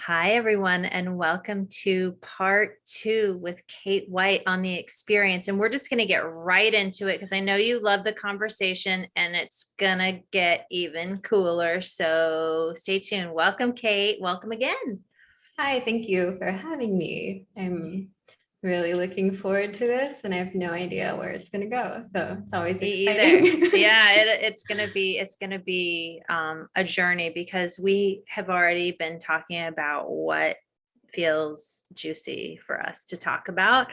Hi, everyone, and welcome to part two with Kate White on the experience. And we're just going to get right into it because I know you love the conversation and it's going to get even cooler. So stay tuned. Welcome, Kate. Welcome again. Hi, thank you for having me. I'm really looking forward to this and I have no idea where it's going to go. So it's always exciting. Yeah, it's gonna be a journey because we have already been talking about what feels juicy for us to talk about.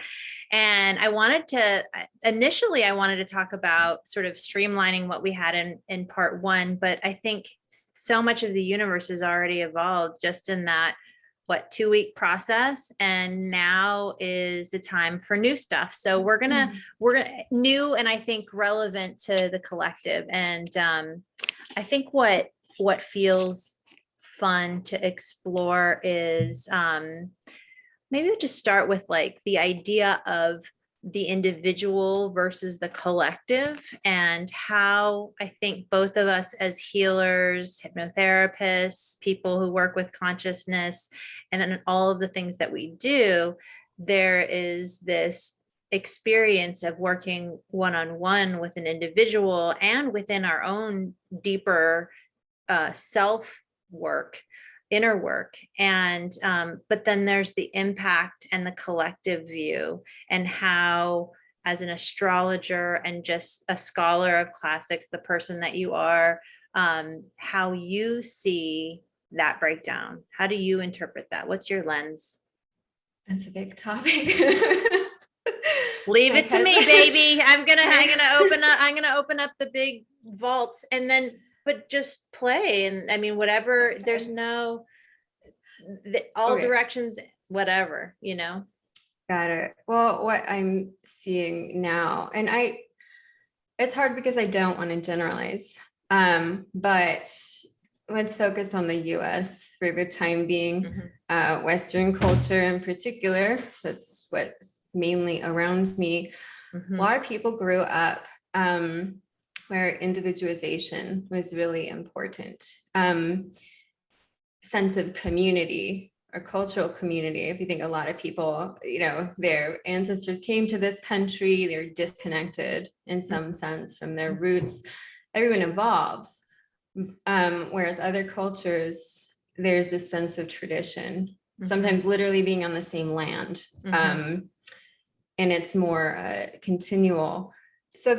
And I wanted to talk about sort of streamlining what we had in part one, but I think so much of the universe has already evolved just in that 2-week process, and now is the time for new stuff. So we're gonna new and I think relevant to the collective. And I think what feels fun to explore is maybe we'll just start with like the idea of the individual versus the collective, and how I think both of us as healers, hypnotherapists, people who work with consciousness, and then all of the things that we do, there is this experience of working one-on-one with an individual and within our own deeper self work, inner work. And but then there's the impact and the collective view, and how as an astrologer and just a scholar of classics, the person that you are, how you see that breakdown. How do you interpret that? What's your lens? That's a big topic. Leave it to me, baby. I'm gonna open up the big vaults, and then but just play. And I mean, whatever, Okay. there's no all Okay. directions, whatever, you know. Got it. Well, what I'm seeing now, and it's hard because I don't want to generalize, but let's focus on the US for the time being. Western culture in particular, that's what's mainly around me. A lot of people grew up where individualization was really important. Sense of community or cultural community. If you think a lot of people, their ancestors came to this country, they're disconnected in some sense from their roots. Everyone evolves. Whereas other cultures, there's this sense of tradition, sometimes literally being on the same land. And it's more continual. So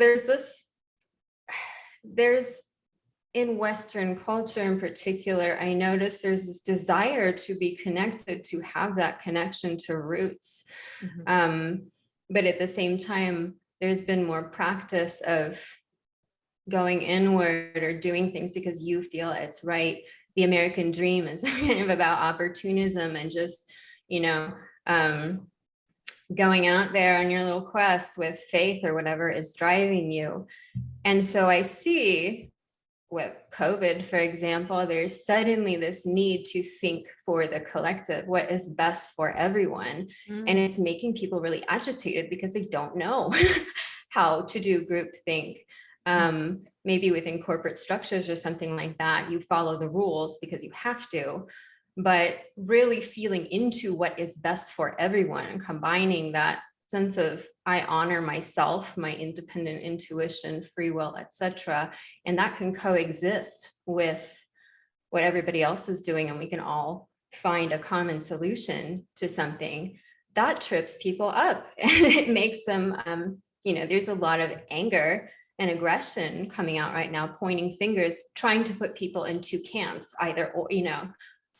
there's in Western culture in particular, I notice there's this desire to be connected, to have that connection to roots. But at the same time, there's been more practice of going inward or doing things because you feel it's right. The American dream is kind of about opportunism and just, going out there on your little quest with faith or whatever is driving you. And so I see with COVID, for example, there's suddenly this need to think for the collective, what is best for everyone. And it's making people really agitated because they don't know how to do groupthink. Maybe within corporate structures or something like that, you follow the rules because you have to, but really feeling into what is best for everyone and combining that sense of I honor myself, my independent intuition, free will, etc. And that can coexist with what everybody else is doing, and we can all find a common solution to something. That trips people up and it makes them, there's a lot of anger and aggression coming out right now, pointing fingers, trying to put people into camps, either or,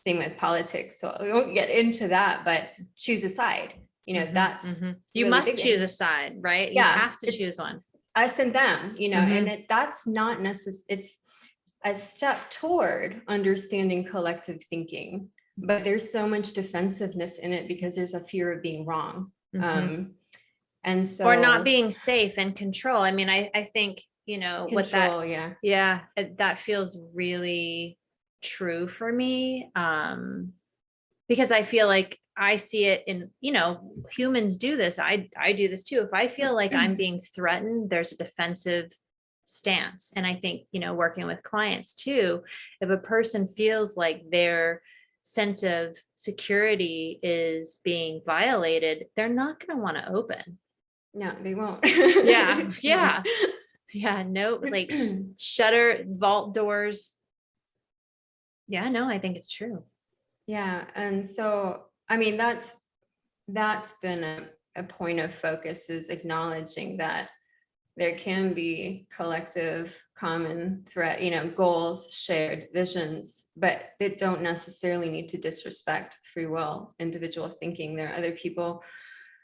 same with politics. So we won't get into that, but choose a side. That's you really must choose a side, right? Yeah, you have to choose one. Us and them, and that's not necessary. It's a step toward understanding collective thinking, but there's so much defensiveness in it because there's a fear of being wrong. And so, or not being safe and control. I mean, I think, control, what that, that feels really true for me. Because I feel like I see it in, humans do this. I do this too. If I feel like I'm being threatened, there's a defensive stance. And I think, working with clients too, if a person feels like they're sense of security is being violated, they're not going to want to open. No, they won't. Yeah. Yeah. Yeah. No, like shutter, vault doors. Yeah, no, I think it's true. Yeah. And so, I mean, that's been a point of focus, is acknowledging that there can be collective common threat, goals, shared visions, but they don't necessarily need to disrespect free will, individual thinking. There are other people.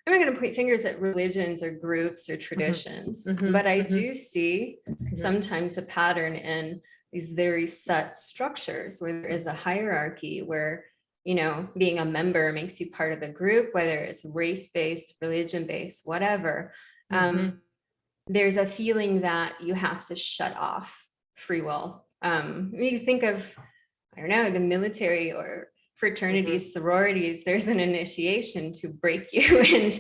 I'm not going to point fingers at religions or groups or traditions, but I do see sometimes a pattern in these very set structures where there is a hierarchy, where being a member makes you part of the group, whether it's race-based, religion-based, whatever. There's a feeling that you have to shut off free will. You think of, I don't know, the military or fraternities, sororities, there's an initiation to break you and,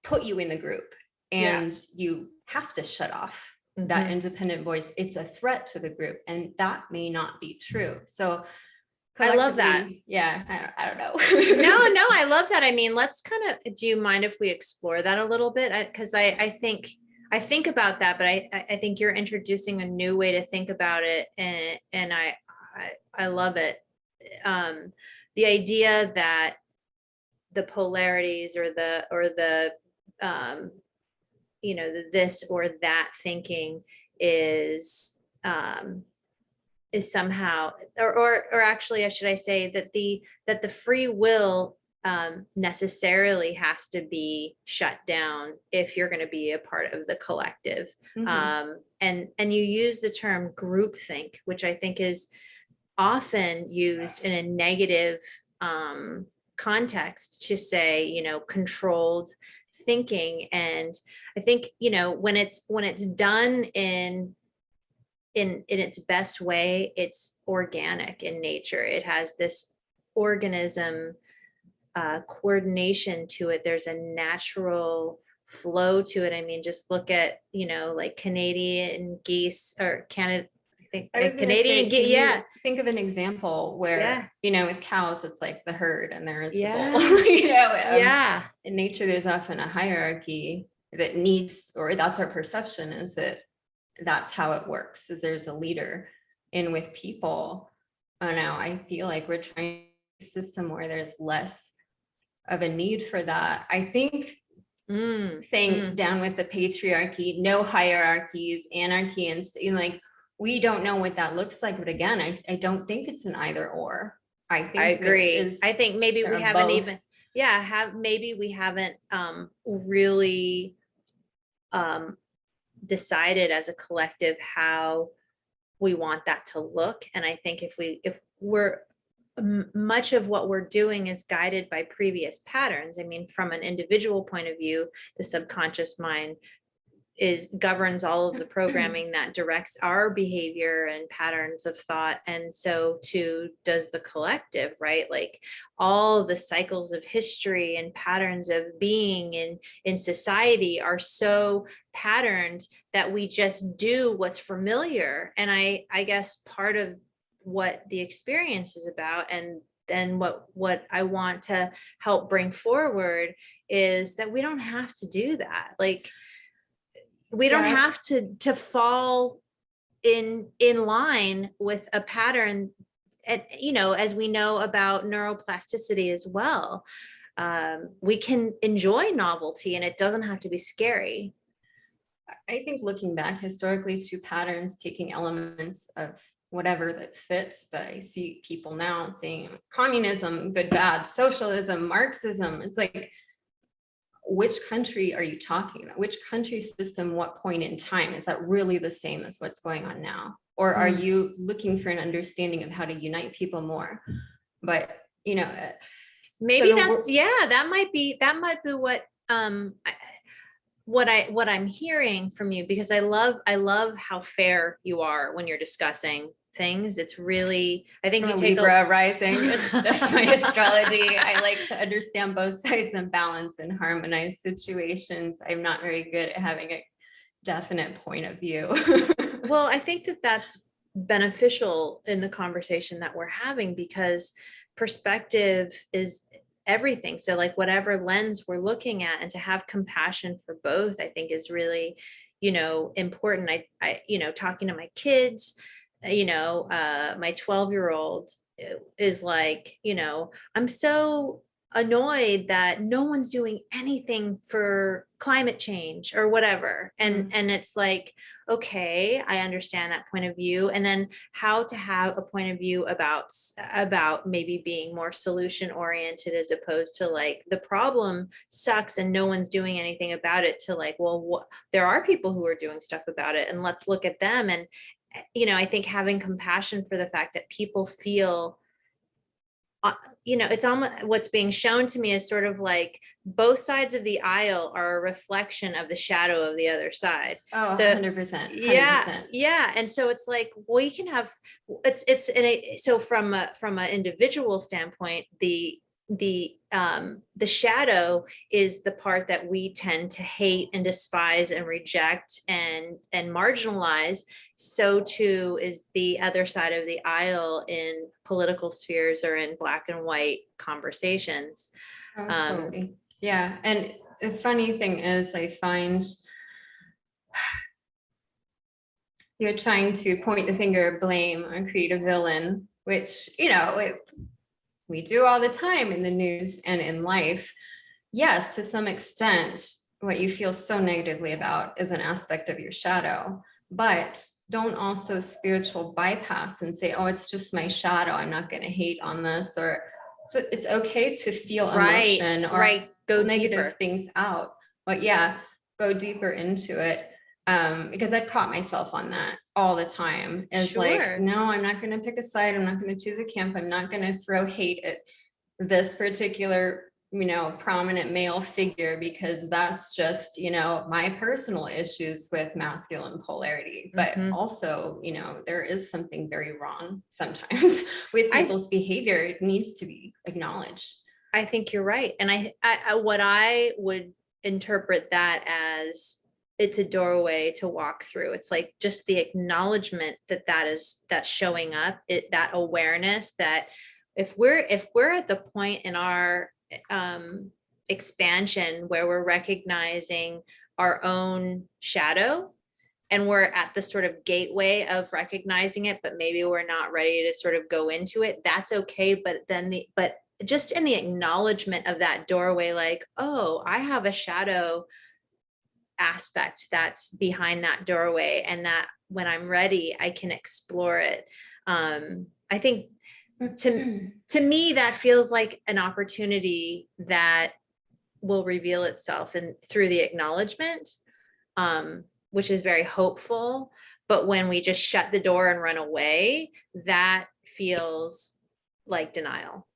put you in the group, and you have to shut off that independent voice. It's a threat to the group, and that may not be true. So I love that. Yeah, I don't know. No, I love that. I mean, let's kind of, do you mind if we explore that a little bit? Because I think about that, but I think you're introducing a new way to think about it, and I love it. The idea that the polarities or the the this or that thinking is somehow, or actually, should I say that the free will necessarily has to be shut down if you're going to be a part of the collective. And you use the term groupthink, which I think is often used in a negative context to say, controlled thinking. And I think, when it's done in its best way, it's organic in nature. It has this organism coordination to it. There's a natural flow to it. I mean, just look at, like Canadian geese, or Canada, I think Canadian geese. Yeah. Think of an example where, with cows, it's like the herd and there is the bull. In nature, there's often a hierarchy that needs, or that's our perception, is that that's how it works, is there's a leader. And with people, I don't know, I feel like we're trying a system where there's less of a need for that. I think saying down with the patriarchy, no hierarchies, anarchy, and like, we don't know what that looks like. But again, I don't think it's an either or. I agree. I think maybe we haven't even, maybe we haven't really decided as a collective how we want that to look. And I think if we're much of what we're doing is guided by previous patterns. I mean, from an individual point of view, the subconscious mind governs all of the programming that directs our behavior and patterns of thought. And so too does the collective, right? Like all the cycles of history and patterns of being in society are so patterned that we just do what's familiar. And I guess part of what the experience is about, and then what I want to help bring forward, is that we don't have to do that. Like, we don't have to fall in line with a pattern. And, as we know about neuroplasticity as well, we can enjoy novelty and it doesn't have to be scary. I think looking back historically to patterns, taking elements of whatever that fits, but I see people now saying communism, good, bad, socialism, Marxism. It's like, which country are you talking about? Which country system, what point in time? Is that really the same as what's going on now? Or are you looking for an understanding of how to unite people more? But, maybe so that might be what I'm hearing from you, because I love how fair you are when you're discussing things. It's really, I think you take Libra rising. It's just my astrology. I like to understand both sides and balance and harmonize situations. I'm not very good at having a definite point of view. Well, I think that's beneficial in the conversation that we're having, because perspective is everything. So like whatever lens we're looking at, and to have compassion for both, I think is really, important. Talking to my kids, my 12-year-old is like, I'm so annoyed that no one's doing anything for climate change or whatever. And it's like, okay, I understand that point of view. And then how to have a point of view about maybe being more solution oriented, as opposed to like the problem sucks and no one's doing anything about it, to like, well, there are people who are doing stuff about it, and let's look at them. And I think having compassion for the fact that people feel, it's almost, what's being shown to me is sort of like both sides of the aisle are a reflection of the shadow of the other side. Oh, So 100%, 100%. yeah. And so it's like, well, you can have, so from an individual standpoint, the shadow is the part that we tend to hate and despise and reject and marginalize. So too is the other side of the aisle in political spheres or in black and white conversations. Oh, totally. Yeah. And the funny thing is, I find you're trying to point the finger of blame and create a villain, which, we do all the time in the news and in life. Yes, to some extent, what you feel so negatively about is an aspect of your shadow, but don't also spiritual bypass and say, oh, it's just my shadow, I'm not going to hate on this. Or so it's okay to feel emotion or Go negative deeper. things out, but yeah, go deeper into it. Because I've caught myself on that all the time. It's like, no, I'm not going to pick a side. I'm not going to choose a camp. I'm not going to throw hate at this particular, prominent male figure, because that's just, my personal issues with masculine polarity. But also, there is something very wrong sometimes with people's behavior. It needs to be acknowledged. I think you're right. And I what I would interpret that as, it's a doorway to walk through. It's like just the acknowledgement that's showing up, that awareness that if we're at the point in our expansion where we're recognizing our own shadow, and we're at the sort of gateway of recognizing it, but maybe we're not ready to sort of go into it, that's okay. But just in the acknowledgement of that doorway, like, oh, I have a shadow aspect that's behind that doorway, and that when I'm ready, I can explore it. I think to me, that feels like an opportunity that will reveal itself and through the acknowledgement, which is very hopeful. But when we just shut the door and run away, that feels like denial.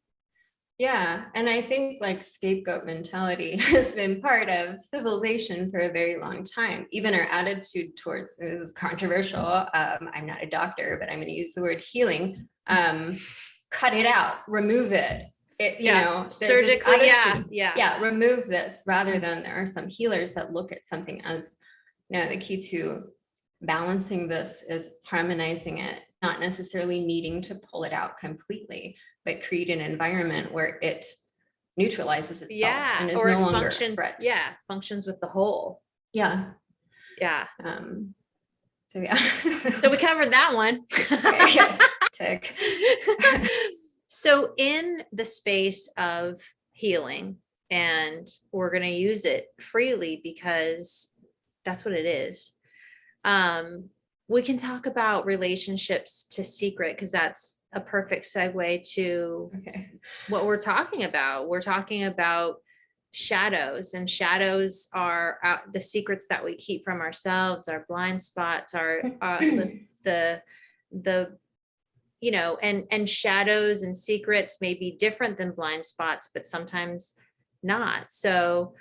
Yeah. And I think like scapegoat mentality has been part of civilization for a very long time. Even our attitude towards, it is controversial. I'm not a doctor, but I'm going to use the word healing. Cut it out, remove it. Surgically. Remove this, rather than there are some healers that look at something as, the key to balancing this is harmonizing it, not necessarily needing to pull it out completely, but create an environment where it neutralizes itself and is no longer a threat. Functions with the whole. So we covered that one. Tick. So in the space of healing, and we're going to use it freely because that's what it is. We can talk about relationships to secret, because that's a perfect segue to what we're talking about. We're talking about shadows, and shadows are the secrets that we keep from ourselves, our blind spots, our and shadows and secrets may be different than blind spots, but sometimes not. So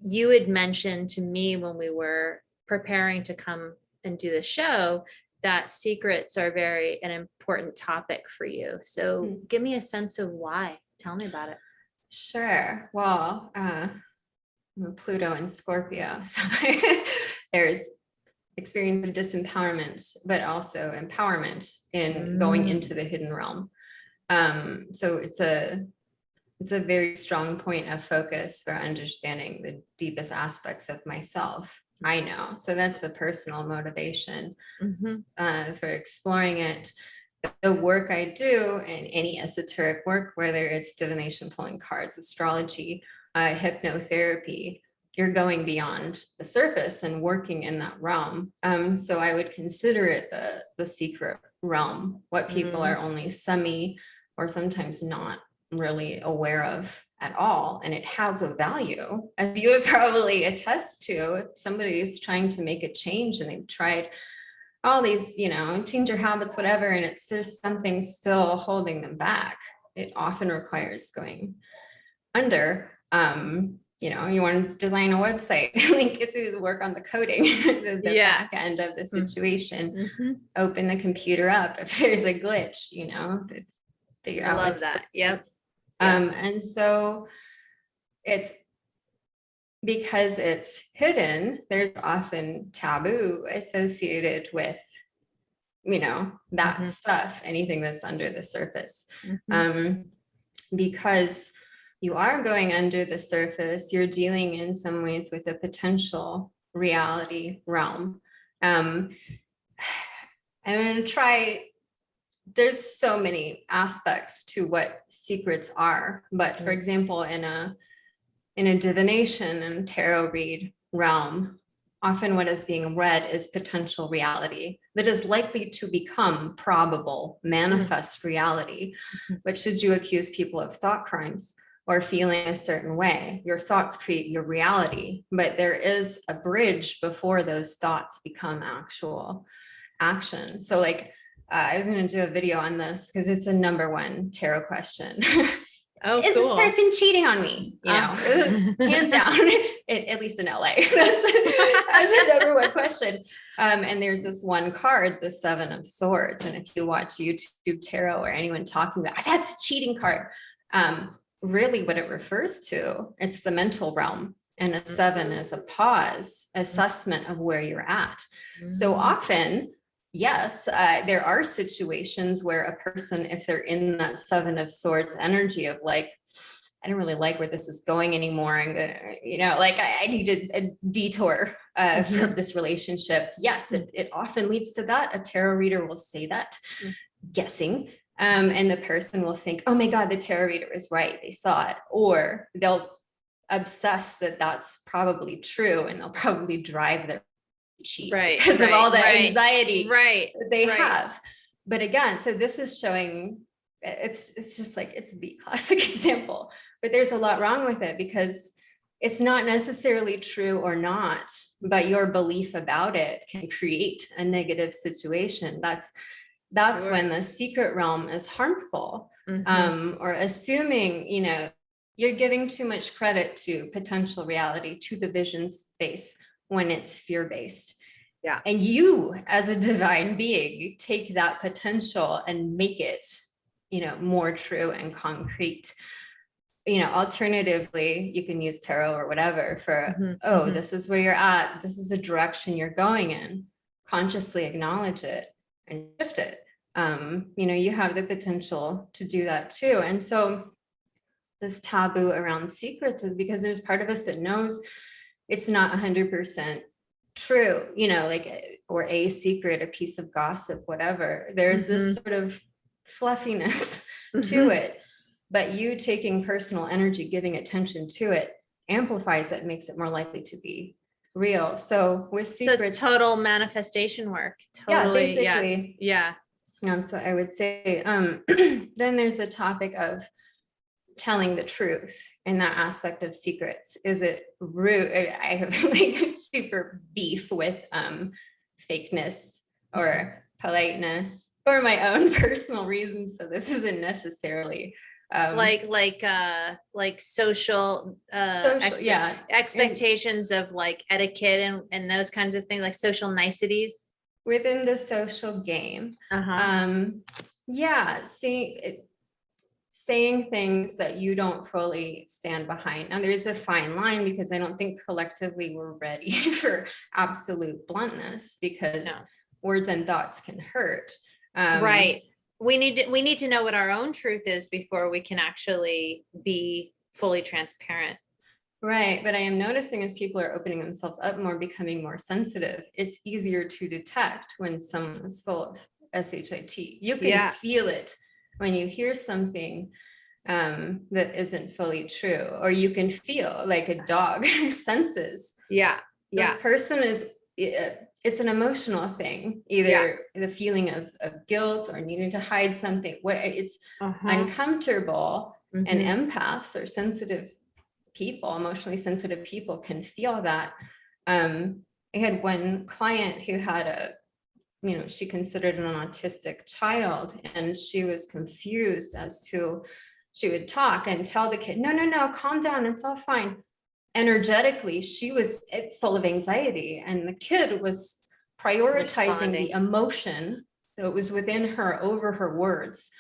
you had mentioned to me when we were preparing to come and do the show that secrets are an important topic for you. So give me a sense of why. Tell me about it. Sure. Well, I'm Pluto and Scorpio, so there's experience of disempowerment, but also empowerment in going into the hidden realm. So it's a very strong point of focus for understanding the deepest aspects of myself. I know. So that's the personal motivation for exploring it. The work I do in any esoteric work, whether it's divination, pulling cards, astrology, hypnotherapy, you're going beyond the surface and working in that realm. So I would consider it the secret realm, what people are only semi or sometimes not really aware of at all. And it has a value, as you would probably attest to. If somebody is trying to make a change and they've tried all these, change your habits, whatever, and there's something still holding them back, it often requires going under. You want to design a website, get through the work on the coding, the back end of the situation, open the computer up if there's a glitch, to figure out. I love that. Yep. And so it's because it's hidden, there's often taboo associated with, that stuff, anything that's under the surface. Because you are going under the surface, you're dealing in some ways with a potential reality realm. I'm going to try. There's so many aspects to what secrets are, but for example, in a divination and tarot read realm, often what is being read is potential reality that is likely to become probable, manifest reality. But should you accuse people of thought crimes or feeling a certain way, your thoughts create your reality, but there is a bridge before those thoughts become actual action. So I was going to do a video on this because it's a number one tarot question. Oh, is cool. this person cheating on me? Hands down, at least in LA. That's the number one question. And there's this one card, the 7 of Swords. And if you watch YouTube tarot or anyone talking about that's a cheating card, really what it refers to, it's the mental realm. And a 7 is a pause, assessment of where you're at. So often, yes, there are situations where a person, if they're in that 7 of Swords energy of I don't really like where this is going anymore. I'm gonna, I need a detour from this relationship. Yes, it often leads to that. A tarot reader will say that, guessing. And the person will think, oh my God, the tarot reader is right. They saw it. Or they'll obsess that that's probably true, and they'll probably drive their cheat because of all the anxiety that they have. But again, so this is showing it's just it's the classic example, but there's a lot wrong with it because it's not necessarily true or not, but your belief about it can create a negative situation. That's when the secret realm is harmful. Or assuming, you're giving too much credit to potential reality, to the vision space, when it's fear-based. Yeah. And you, as a divine being, you take that potential and make it, more true and concrete. Alternatively, you can use tarot or whatever for, this is where you're at. This is the direction you're going in. Consciously acknowledge it and shift it. You have the potential to do that too. And so this taboo around secrets is because there's part of us that knows it's not 100% true, or a secret, a piece of gossip, whatever. There's this sort of fluffiness to it, but you taking personal energy, giving attention to it, amplifies it, makes it more likely to be real. So with secrets, so it's total manifestation work. Totally. Yeah, basically. Yeah. And so I would say, then there's the topic of telling the truth in that aspect of secrets. Is it rude? I have super beef with fakeness or politeness for my own personal reasons. So this isn't necessarily social expectations of etiquette and those kinds of things, like social niceties within the social game. saying things that you don't fully stand behind. Now, there's a fine line, because I don't think collectively we're ready for absolute bluntness, because No. words and thoughts can hurt. Right. We need to know what our own truth is before we can actually be fully transparent. Right. But I am noticing, as people are opening themselves up more, becoming more sensitive, it's easier to detect when someone is full of SHIT. You can feel it when you hear something that isn't fully true, or you can feel like a dog senses. Yeah. This person is, it's an emotional thing, either the feeling of guilt or needing to hide something. What it's uncomfortable, and empaths or sensitive people, emotionally sensitive people, can feel that. I had one client who had she considered an autistic child, and she was confused as to, she would talk and tell the kid, no, calm down, it's all fine. Energetically, she was full of anxiety, and the kid was prioritizing the emotion that was within her over her words.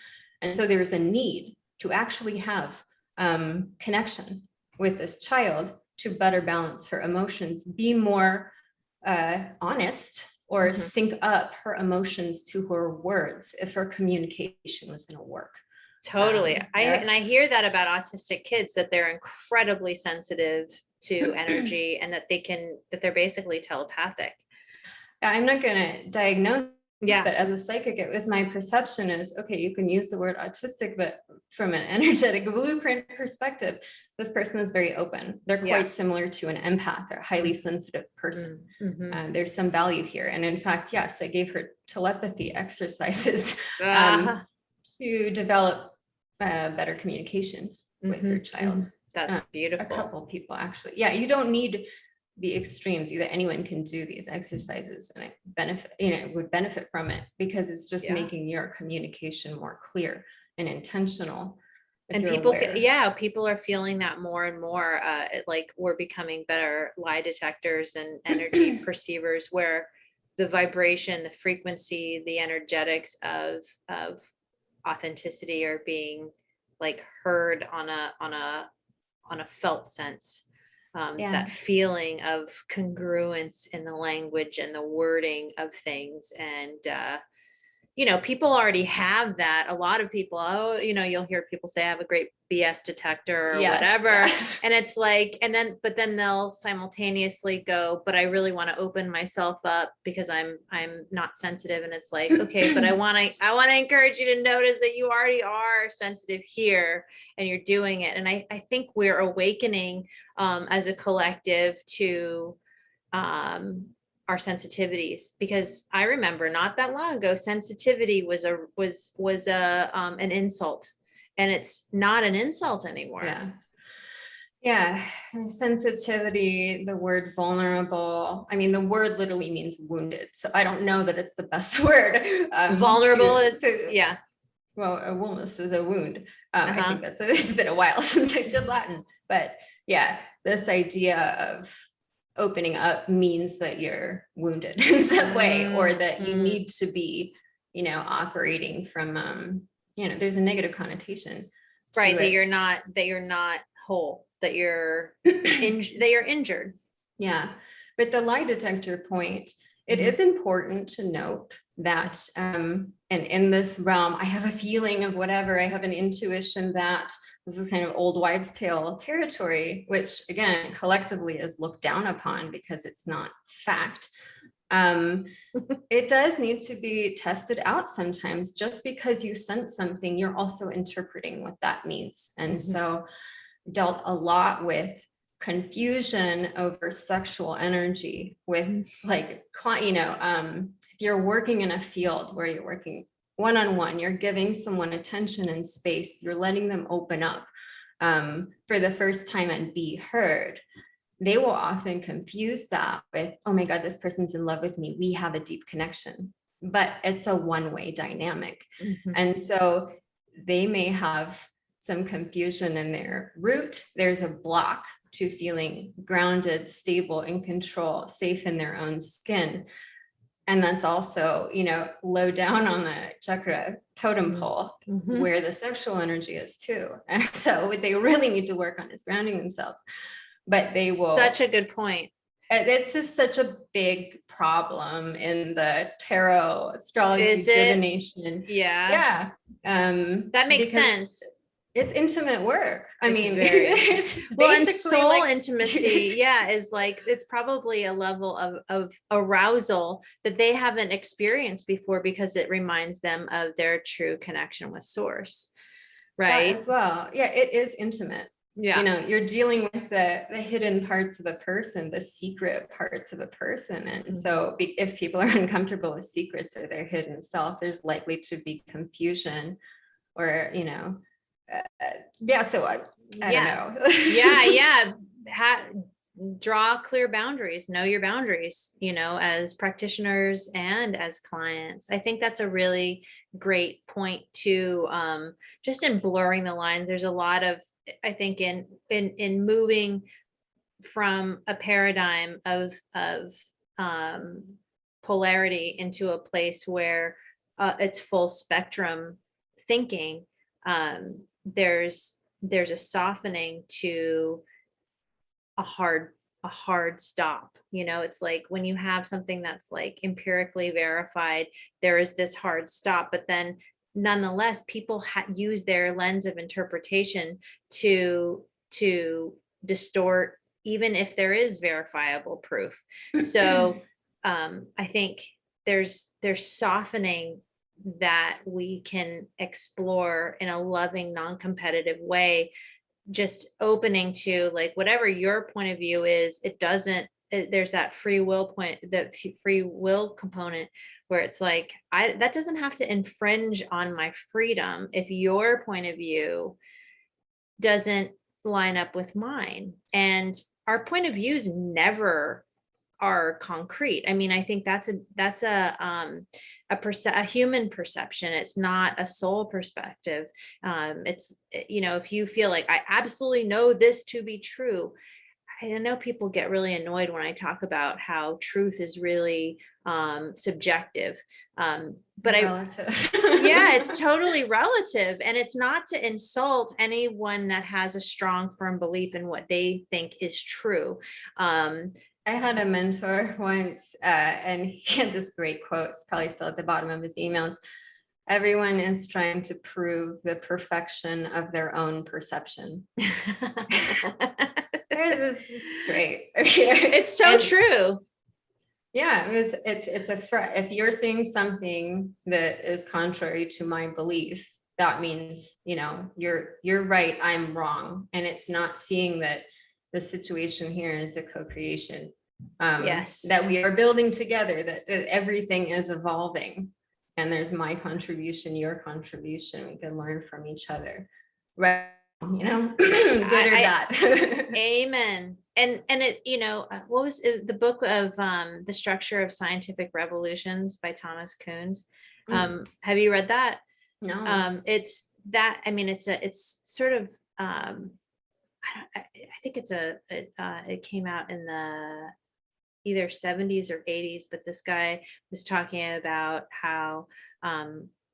And so there was a need to actually have connection with this child to better balance her emotions, be more honest, or sync up her emotions to her words if her communication was going to work. Totally. I hear that about autistic kids, that they're incredibly sensitive to energy, and that they're basically telepathic. I'm not going to diagnose, but as a psychic, it was my perception is, okay, you can use the word autistic, but from an energetic blueprint perspective, this person is very open. They're quite similar to an empath. They're a highly sensitive person. There's some value here. And in fact, yes, I gave her telepathy exercises to develop better communication with her child. That's beautiful. A couple people, actually. Yeah, you don't need the extremes either. Anyone can do these exercises, and it would benefit from it, because it's just making your communication more clear and intentional. And people are feeling that more and more. Like, we're becoming better lie detectors and energy perceivers, where the vibration, the frequency, the energetics of authenticity are being like heard on a felt sense. That feeling of congruence in the language and the wording of things. And people already have that. A lot of people, you'll hear people say, I have a great BS detector or whatever. And it's like, but then they'll simultaneously go, but I really want to open myself up because I'm not sensitive. And it's like, okay, but I want to encourage you to notice that you already are sensitive here, and you're doing it. And I think we're awakening as a collective to our sensitivities, because I remember not that long ago, sensitivity was an insult, and it's not an insult anymore. Yeah. Sensitivity, the word vulnerable. I mean, the word literally means wounded. So I don't know that it's the best word. Vulnerable is, well, a woundness is a wound. I think it's been a while since I did Latin, but this idea of opening up means that you're wounded in some way, or that you need to be, operating from, there's a negative connotation. Right. That you're not whole, that you're injured. Yeah. But the lie detector point, it is important to note that, and in this realm, I have a feeling of whatever, I have an intuition that this is kind of old wives' tale territory, which again, collectively is looked down upon because it's not fact. It does need to be tested out sometimes. Just because you sense something, you're also interpreting what that means. And so dealt a lot with confusion over sexual energy with like, if you're working in a field where you're working one-on-one, you're giving someone attention and space, you're letting them open up for the first time and be heard. They will often confuse that with, oh my God, this person's in love with me, we have a deep connection, but it's a one-way dynamic. And so they may have some confusion in their root. There's a block to feeling grounded, stable, in control, safe in their own skin. And that's also, low down on the chakra totem pole, where the sexual energy is too. And so what they really need to work on is grounding themselves. But they will. Such a good point. It's just such a big problem in the tarot, astrology, Is it? divination. Yeah. That makes sense. It's intimate work. I mean, it's well, and soul intimacy, is like, it's probably a level of arousal that they haven't experienced before, because it reminds them of their true connection with source. Right. That as well. Yeah, it is intimate. Yeah. You're dealing with the hidden parts of a person, the secret parts of a person. And so if people are uncomfortable with secrets or their hidden self, there's likely to be confusion or, so I don't know. Draw clear boundaries, know your boundaries, as practitioners and as clients. I think that's a really great point too. Just in blurring the lines, there's a lot of, I think, in moving from a paradigm of polarity into a place where it's full spectrum thinking. There's a softening to a hard stop. It's like when you have something that's like empirically verified, there is this hard stop, but then nonetheless, people use their lens of interpretation to distort, even if there is verifiable proof. So I think there's softening that we can explore in a loving, non-competitive way, just opening to, like, whatever your point of view is, there's that free will component where it's like, that doesn't have to infringe on my freedom if your point of view doesn't line up with mine. And our point of views never are concrete. I mean, I think that's a human perception. It's not a soul perspective. It's, if you feel like, I absolutely know this to be true. I know people get really annoyed when I talk about how truth is really subjective. But relative. It's totally relative. And it's not to insult anyone that has a strong, firm belief in what they think is true. I had a mentor once, and he had this great quote. It's probably still at the bottom of his emails. Everyone is trying to prove the perfection of their own perception. This is great. It's so true. Yeah, it's a threat. If you're seeing something that is contrary to my belief, that means, you're right, I'm wrong. And it's not seeing that the situation here is a co-creation. That we are building together, that everything is evolving, and there's my contribution, your contribution. We can learn from each other, right? Good or bad. Amen. And it, what was it, the book of The Structure of Scientific Revolutions by Thomas Kuhn's? Have you read that? No. It's that, I mean, it's sort of I think it came out in the either 70s or 80s, but this guy was talking about how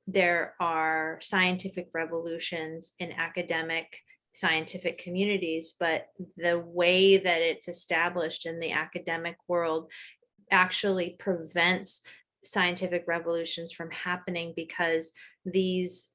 there are scientific revolutions in academic scientific communities, but the way that it's established in the academic world actually prevents scientific revolutions from happening, because these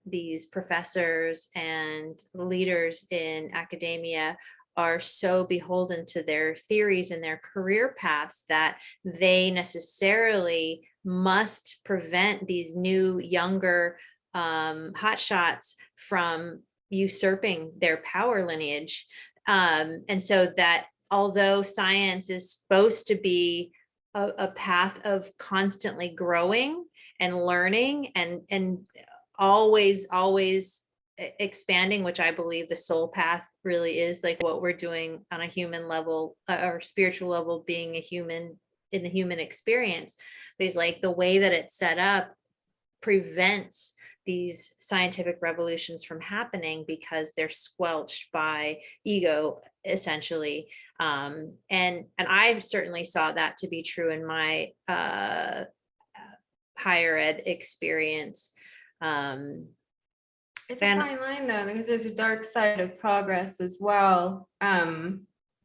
professors and leaders in academia are so beholden to their theories and their career paths that they necessarily must prevent these new, younger hotshots from usurping their power lineage. And so that although science is supposed to be a path of constantly growing and learning and always expanding, which I believe the soul path really is, like what we're doing on a human level or spiritual level, being a human in the human experience. But he's like, the way that it's set up prevents these scientific revolutions from happening because they're squelched by ego, essentially. And I certainly saw that to be true in my higher ed experience. It's a And fine line though, because there's a dark side of progress as well. You know, I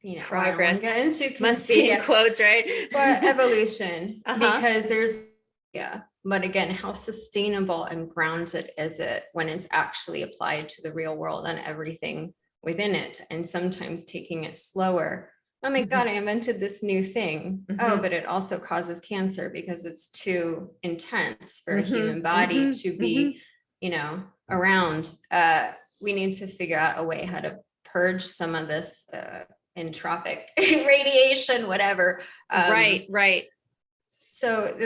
don't want to progress get into must be in quotes, right? but evolution, Uh-huh. because there's, yeah. But again, how sustainable and grounded is it when it's actually applied to the real world and everything within it? And sometimes taking it slower. Oh my God, I invented this new thing. Oh, but it also causes cancer because it's too intense for a human body to be, you know, around. We need to figure out a way how to purge some of this entropic radiation, whatever. Right. So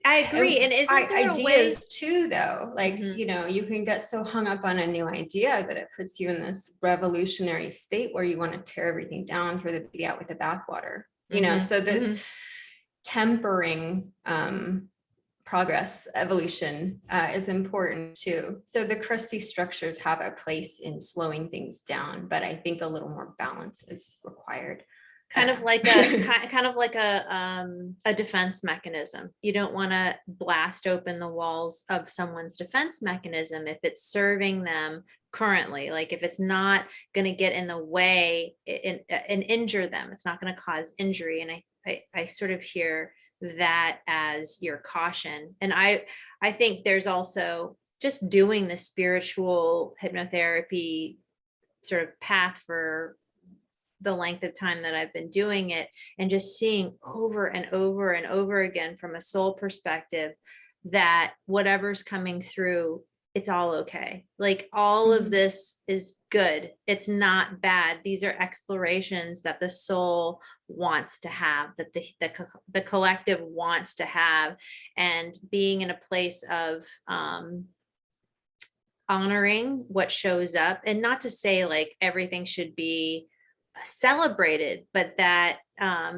I agree. And isn't there ideas a way too, though? Like, you know, you can get so hung up on a new idea that it puts you in this revolutionary state where you want to tear everything down, throw the baby out with the bathwater. You know, so this tempering progress, evolution is important too. So the crusty structures have a place in slowing things down, but I think a little more balance is required. kind of like a defense mechanism. You don't want to blast open the walls of someone's defense mechanism if it's serving them currently. Like if it's not going to get in the way and injure them, it's not going to cause injury. And I sort of hear that as your caution. And I think there's also just doing the spiritual hypnotherapy sort of path for the length of time that I've been doing it, and just seeing over and over and over again from a soul perspective that whatever's coming through, it's all okay. Like all of this is good. It's not bad. These are explorations that the soul wants to have, that the collective wants to have, and being in a place of honoring what shows up. And not to say like everything should be celebrated, but that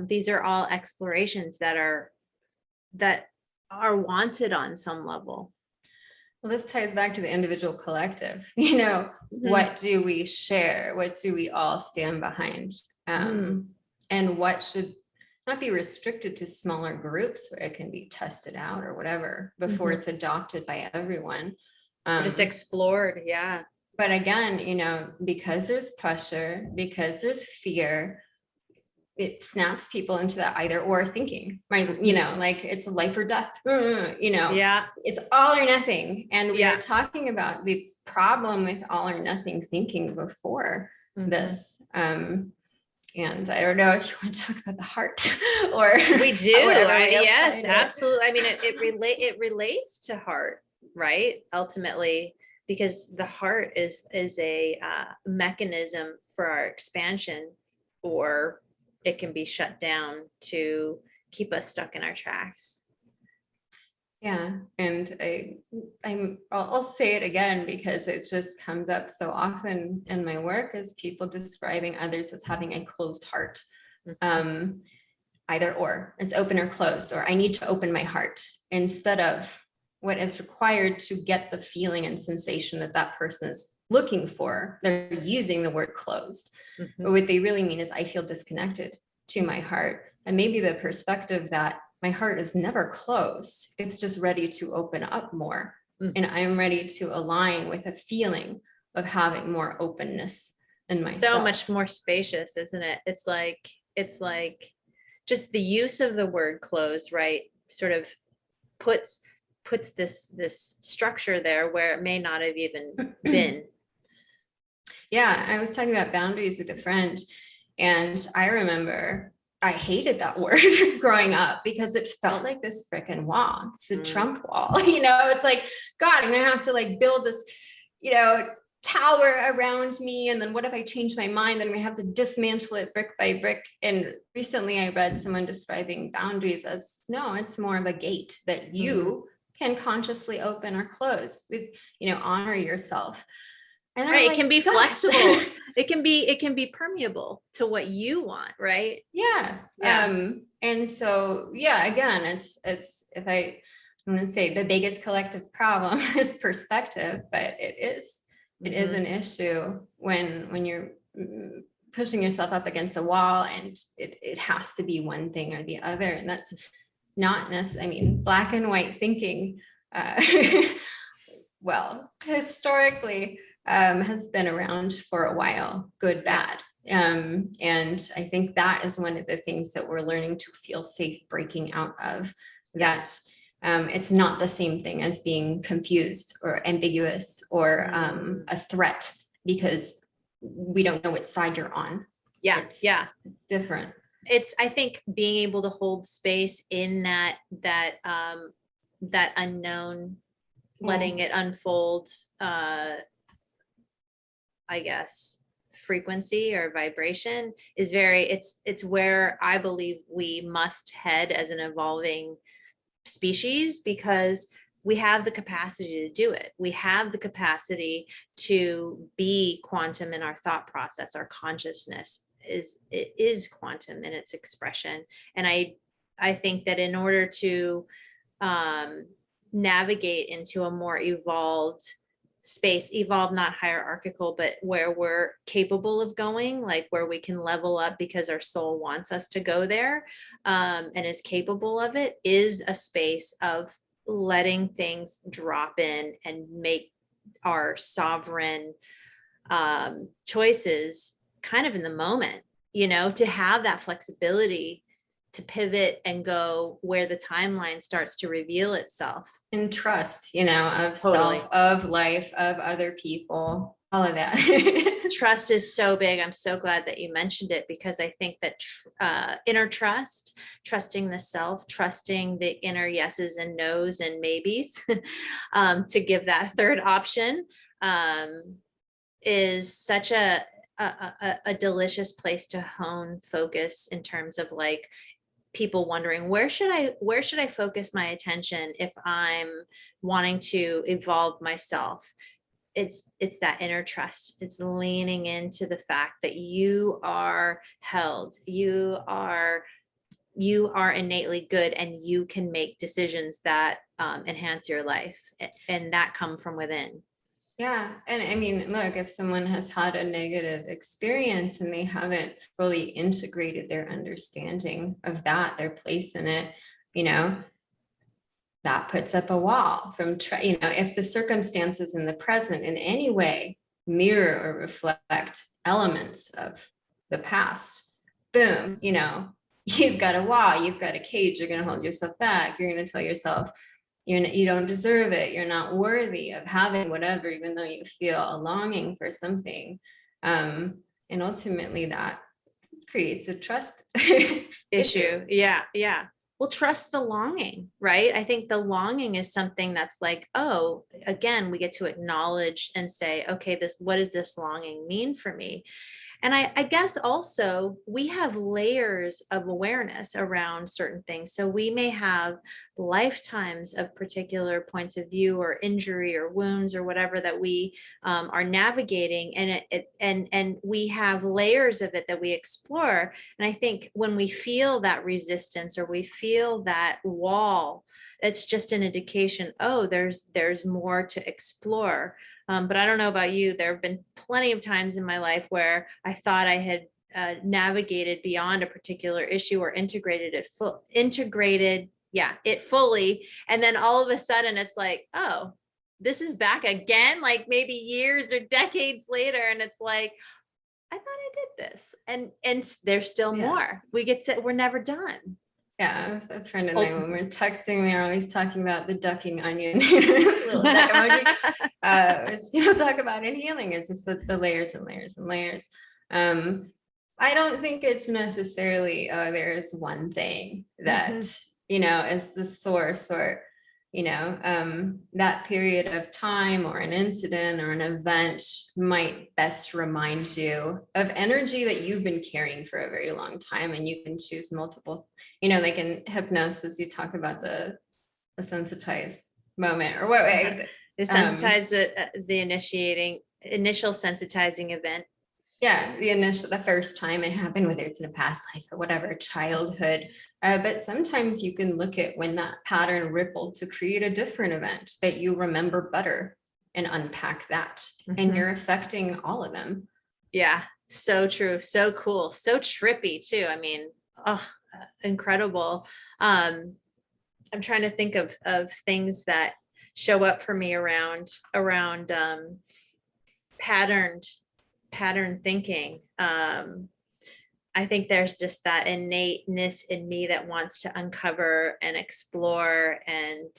these are all explorations that are wanted on some level. Well, this ties back to the individual collective. You know, what do we share? What do we all stand behind? And what should not be restricted to smaller groups where it can be tested out or whatever before it's adopted by everyone. Just explored. Yeah. But again, you know, because there's pressure, because there's fear, it snaps people into that either or thinking, right? You know, like it's life or death, you know, it's all or nothing. And we were talking about the problem with all or nothing thinking before this. And I don't know if you want to talk about the heart or we do. Yes, absolutely. I mean, it relates to heart, right? Ultimately, because the heart is a mechanism for our expansion, or it can be shut down to keep us stuck in our tracks. Yeah, and I'll say it again because it just comes up so often in my work, as people describing others as having a closed heart. Either or, it's open or closed, or I need to open my heart, instead of what is required to get the feeling and sensation that that person is looking for. They're using the word closed. But what they really mean is I feel disconnected to my heart. And maybe the perspective that my heart is never closed. It's just ready to open up more. And I'm ready to align with a feeling of having more openness in myself. So much more spacious, isn't it? It's like just the use of the word closed, right? Sort of puts this structure there where it may not have even been. Yeah, I was talking about boundaries with a friend, and I remember I hated that word growing up because it felt like this freaking wall. It's a Trump wall, you know. It's like, God, I'm gonna have to like build this, you know, tower around me, and then what if I change my mind? Then we have to dismantle it brick by brick. And recently I read someone describing boundaries as, no, it's more of a gate that you can consciously open or close with, you know, honor yourself. And right, like, it can be flexible. It can be permeable to what you want, right? Yeah. And so, yeah, again, it's if I'm going to say the biggest collective problem is perspective, but it is an issue when you're pushing yourself up against a wall, and it has to be one thing or the other. And that's not necessarily, I mean, black and white thinking, uh, well, historically, has been around for a while, good, bad. And I think that is one of the things that we're learning to feel safe breaking out of, that it's not the same thing as being confused or ambiguous or a threat, because we don't know which side you're on. Yeah. It's Yeah. different. It's, I think, being able to hold space in that unknown, letting it unfold, I guess, frequency or vibration is very, it's where I believe we must head as an evolving species, because we have the capacity to do it. We have the capacity to be quantum in our thought process. Our consciousness is quantum in its expression. And I think that in order to navigate into a more evolved space, evolved, not hierarchical, but where we're capable of going, like where we can level up because our soul wants us to go there, and is capable of it, is a space of letting things drop in and make our sovereign choices kind of in the moment, to have that flexibility to pivot and go where the timeline starts to reveal itself. And trust, of Totally. self, of life, of other people, all of that. Trust is so big. I'm so glad that you mentioned it, because I think that inner trust, trusting the self, trusting the inner yeses and nos and maybes, to give that third option, is such a delicious place to hone focus, in terms of like people wondering, where should I focus my attention if I'm wanting to evolve myself? It's that inner trust. It's leaning into the fact that you are held, you are innately good, and you can make decisions that enhance your life, and that come from within. Yeah. And I mean, look, if someone has had a negative experience and they haven't fully integrated their understanding of that, their place in it, that puts up a wall from, if the circumstances in the present in any way mirror or reflect elements of the past, boom, you've got a wall, you've got a cage, you're going to hold yourself back. You're going to tell yourself, you don't deserve it. You're not worthy of having whatever, even though you feel a longing for something. And ultimately that creates a trust issue. Yeah. Yeah. Well, trust the longing, right? I think the longing is something that's like, oh, again, we get to acknowledge and say, okay, what does this longing mean for me? And I guess also we have layers of awareness around certain things. So we may have lifetimes of particular points of view or injury or wounds or whatever that we are navigating, and we have layers of it that we explore. And I think when we feel that resistance or we feel that wall, it's just an indication, oh, there's more to explore. But I don't know about you. There have been plenty of times in my life where I thought I had navigated beyond a particular issue or integrated it fully. And then all of a sudden it's like, oh, this is back again, like maybe years or decades later. And it's like, I thought I did this. And there's still more. We're never done. Yeah, a friend and I, when we're texting, we're always talking about the ducking onion. Little duck emoji. People talk about in healing, it's just the layers and layers and layers. I don't think it's necessarily there's one thing that is the source, or that period of time or an incident or an event might best remind you of energy that you've been carrying for a very long time. And you can choose multiple, like in hypnosis, you talk about the sensitized moment, or what way the sensitized, the initial sensitizing event. Yeah, the first time it happened, whether it's in a past life or whatever, childhood. But sometimes you can look at when that pattern rippled to create a different event that you remember better and unpack that. And you're affecting all of them. Yeah, so true. So cool. So trippy too. I mean, incredible. I'm trying to think of things that show up for me around patterned pattern thinking. I think there's just that innateness in me that wants to uncover and explore and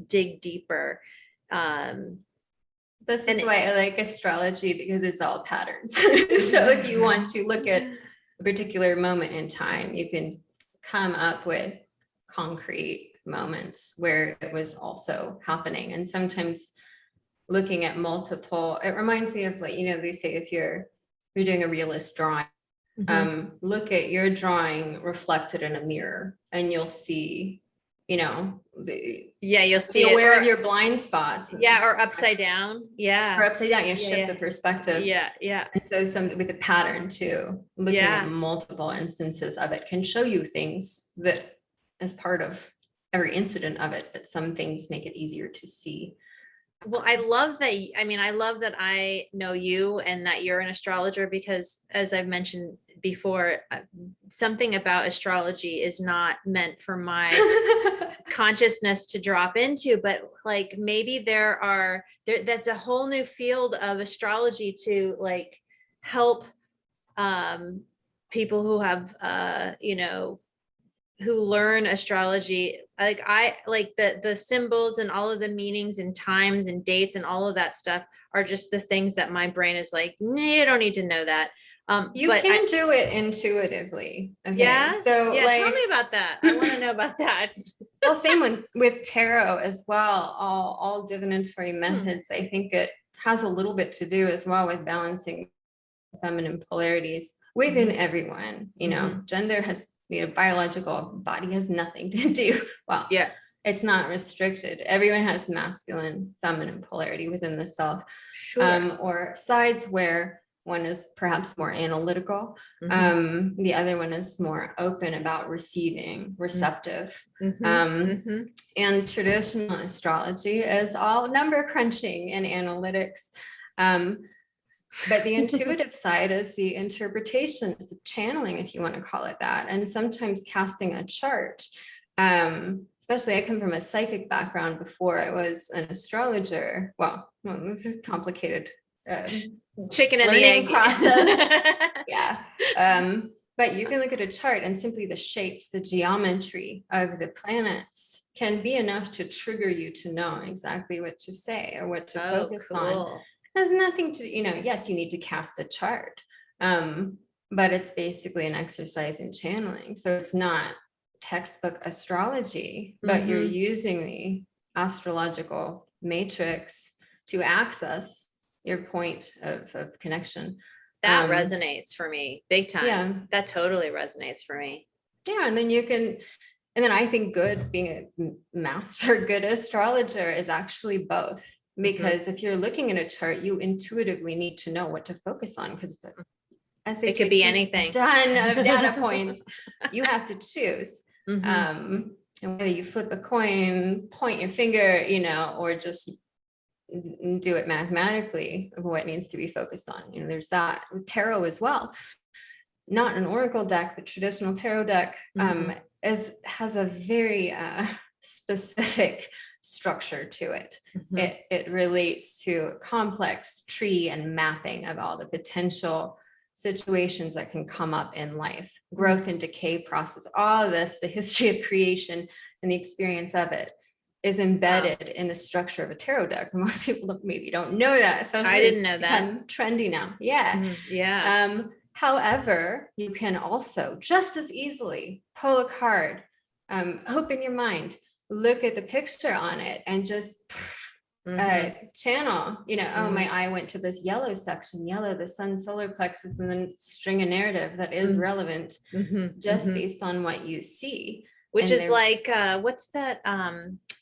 dig deeper. This And is why I like astrology, because it's all patterns. So if you want to look at a particular moment in time, you can come up with concrete moments where it was also happening. And sometimes looking at multiple, it reminds me of, like, they say if you're doing a realist drawing, look at your drawing reflected in a mirror, and you'll see, you'll see be it, aware or, of your blind spots. or upside down. Or upside down, shift yeah. the perspective. Yeah. And so some with a pattern too, looking at multiple instances of it can show you things that, as part of every incident of it, that some things make it easier to see. Well, I love that. I mean, I love that I know you and that you're an astrologer, because as I've mentioned before, something about astrology is not meant for my consciousness to drop into, but like maybe that's a whole new field of astrology to like help people who have who learn astrology. Like I like the symbols and all of the meanings and times and dates and all of that stuff are just the things that my brain is like, nah, you don't need to know that. You can do it intuitively. Okay. Yeah. So tell me about that. I want to know about that. Well, same with tarot as well. All divinatory methods. I think it has a little bit to do as well with balancing feminine polarities within everyone. Gender has, biological body has nothing to do. Well, it's not restricted. Everyone has masculine, feminine polarity within the self, or sides where one is perhaps more analytical. The other one is more open about receiving, receptive. And traditional astrology is all number crunching and analytics. But the intuitive side is the interpretation, is the channeling, if you want to call it that. And sometimes casting a chart. Especially, I come from a psychic background before I was an astrologer. Well, this is complicated. Chicken and the egg process. But you can look at a chart, and simply the shapes, the geometry of the planets can be enough to trigger you to know exactly what to say or what to focus on. It has nothing to, yes, you need to cast a chart, but it's basically an exercise in channeling. So it's not textbook astrology, but you're using the astrological matrix to access your point of connection. That resonates for me big time. Yeah. That totally resonates for me. Yeah. And then I think being a master, good astrologer is actually both. Because if you're looking at a chart, you intuitively need to know what to focus on, because it could be anything. Ton of data points. You have to choose. And whether you flip a coin, point your finger, or just do it mathematically of what needs to be focused on. There's that with tarot as well. Not an oracle deck, but traditional tarot deck has a very specific structure to it. It relates to a complex tree and mapping of all the potential situations that can come up in life, growth and decay process, all of this, the history of creation and the experience of it is embedded in the structure of a tarot deck. Most people maybe don't know that. So I didn't know that. Trendy now. Yeah. However, you can also just as easily pull a card, open your mind, look at the picture on it, and just channel, oh, my eye went to this yellow section, the sun solar plexus, and then string a narrative that is relevant just based on what you see. Which is like, what's that?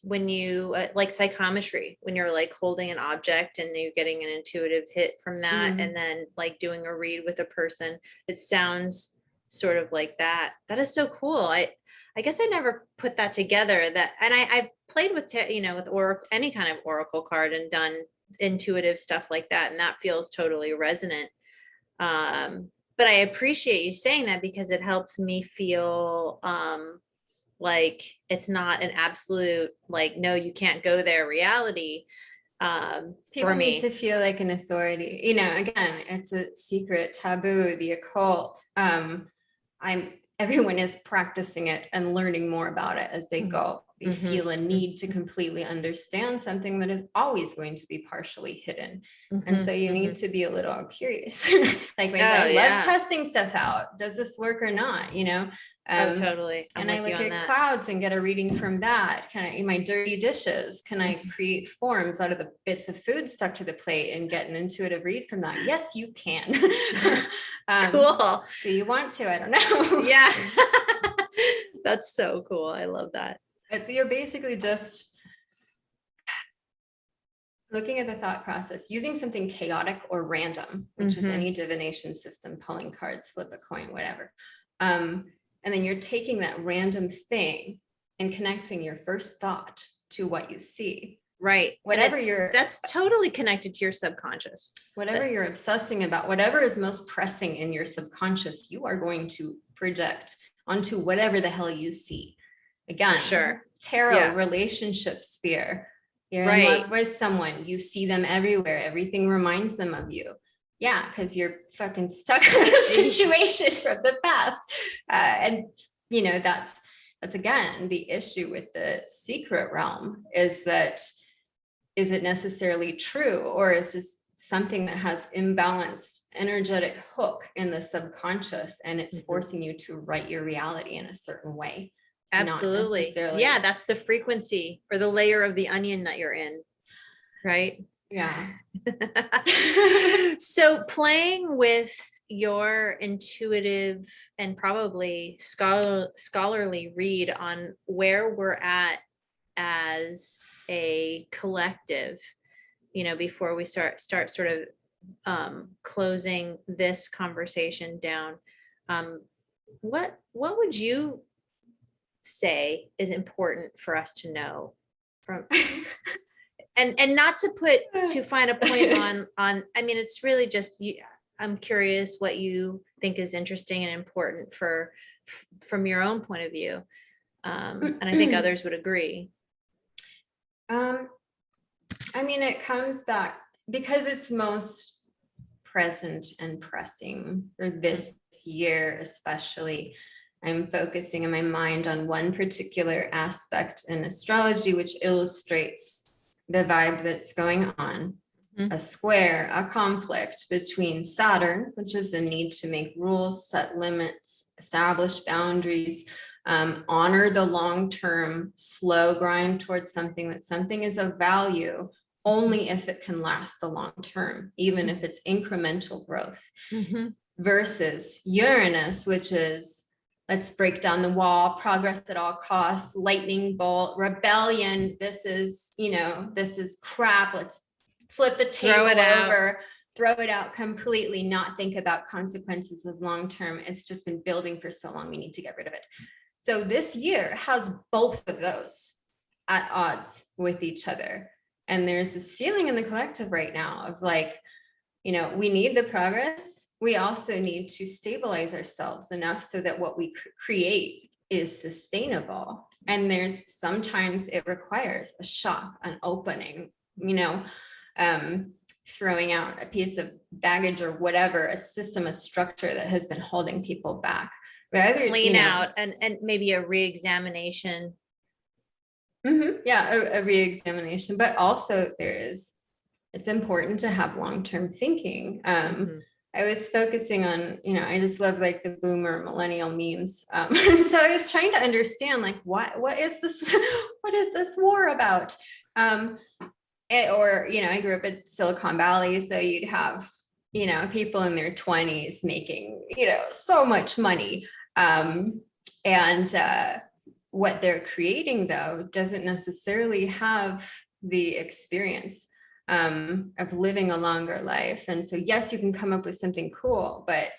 When you like psychometry, when you're like holding an object and you're getting an intuitive hit from that, and then like doing a read with a person, it sounds sort of like that. That is so cool. I guess I never put that together. I've played with, with oracle, any kind of oracle card, and done intuitive stuff like that, and that feels totally resonant. But I appreciate you saying that, because it helps me feel like it's not an absolute, like, no, you can't go there reality. People For need me. to feel like an authority. Again, it's a secret, taboo, the occult. Everyone is practicing it and learning more about it as they go. They feel a need to completely understand something that is always going to be partially hidden. And so you need to be a little curious. Like I love testing stuff out. Does this work or not? Totally. And I look at clouds and get a reading from that. Can I, my dirty dishes, can I create forms out of the bits of food stuck to the plate and get an intuitive read from that? Yes, you can. Cool. Do you want to? I don't know. Yeah. That's so cool. I love that. You're basically just looking at the thought process, using something chaotic or random, which is any divination system, pulling cards, flip a coin, whatever. And then you're taking that random thing and connecting your first thought to what you see. Right. That's totally connected to your subconscious. Whatever you're obsessing about, whatever is most pressing in your subconscious, you are going to project onto whatever the hell you see. Again, tarot, relationship sphere. You're in love with someone, you see them everywhere. Everything reminds them of you. Yeah, because you're fucking stuck in a situation from the past. And that's again the issue with the secret realm, is it necessarily true, or is just something that has imbalanced energetic hook in the subconscious, and it's forcing you to write your reality in a certain way. Absolutely. Yeah, that's the frequency or the layer of the onion that you're in. Right. Yeah. So playing with your intuitive and probably scholarly read on where we're at as a collective, before we start sort of closing this conversation down, what would you say is important for us to know from and not to put too fine a point on, I mean, it's really just I'm curious what you think is interesting and important from your own point of view. And I think others would agree. I mean, it comes back because it's most present and pressing for this year, especially. I'm focusing in my mind on one particular aspect in astrology, which illustrates the vibe that's going on. A square, a conflict between Saturn, which is the need to make rules, set limits, establish boundaries, honor the long-term slow grind towards something is of value only if it can last the long term, even if it's incremental growth, versus Uranus, which is let's break down the wall, progress at all costs, lightning bolt, rebellion. This is crap. Let's flip the table over, throw it out completely, not think about consequences of long term. It's just been building for so long. We need to get rid of it. So this year has both of those at odds with each other. And there's this feeling in the collective right now of like, we need the progress. We also need to stabilize ourselves enough so that what we create is sustainable. And there's sometimes it requires a shock, an opening, throwing out a piece of baggage or whatever, a system, a structure that has been holding people back. Rather, clean out and maybe a re-examination. Yeah, a re-examination, but also it's important to have long-term thinking. I was focusing on, I just love like the boomer millennial memes. So I was trying to understand like, what is this? What is this war about? I grew up in Silicon Valley. So you'd have, people in their 20s making, so much money. What they're creating though, doesn't necessarily have the experience of living a longer life. And so, yes, you can come up with something cool, but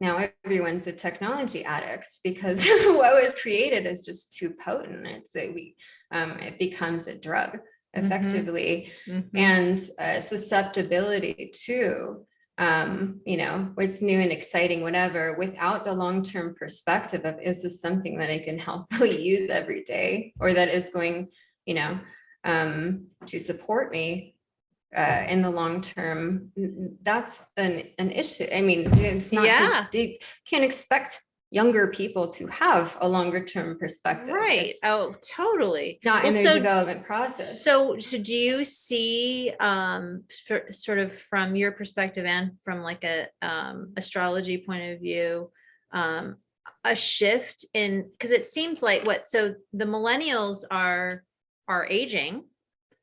now everyone's a technology addict because what was created is just too potent. It becomes a drug effectively, and susceptibility to what's new and exciting, whatever, without the long-term perspective of, is this something that I can healthily use every day, or that is going, to support me in the long term? That's an issue. I mean, it's not they can't expect younger people to have a longer term perspective. Right. It's totally not in their development process. So do you see sort of from your perspective and from like a astrology point of view, a shift in, because it seems like so the millennials are aging,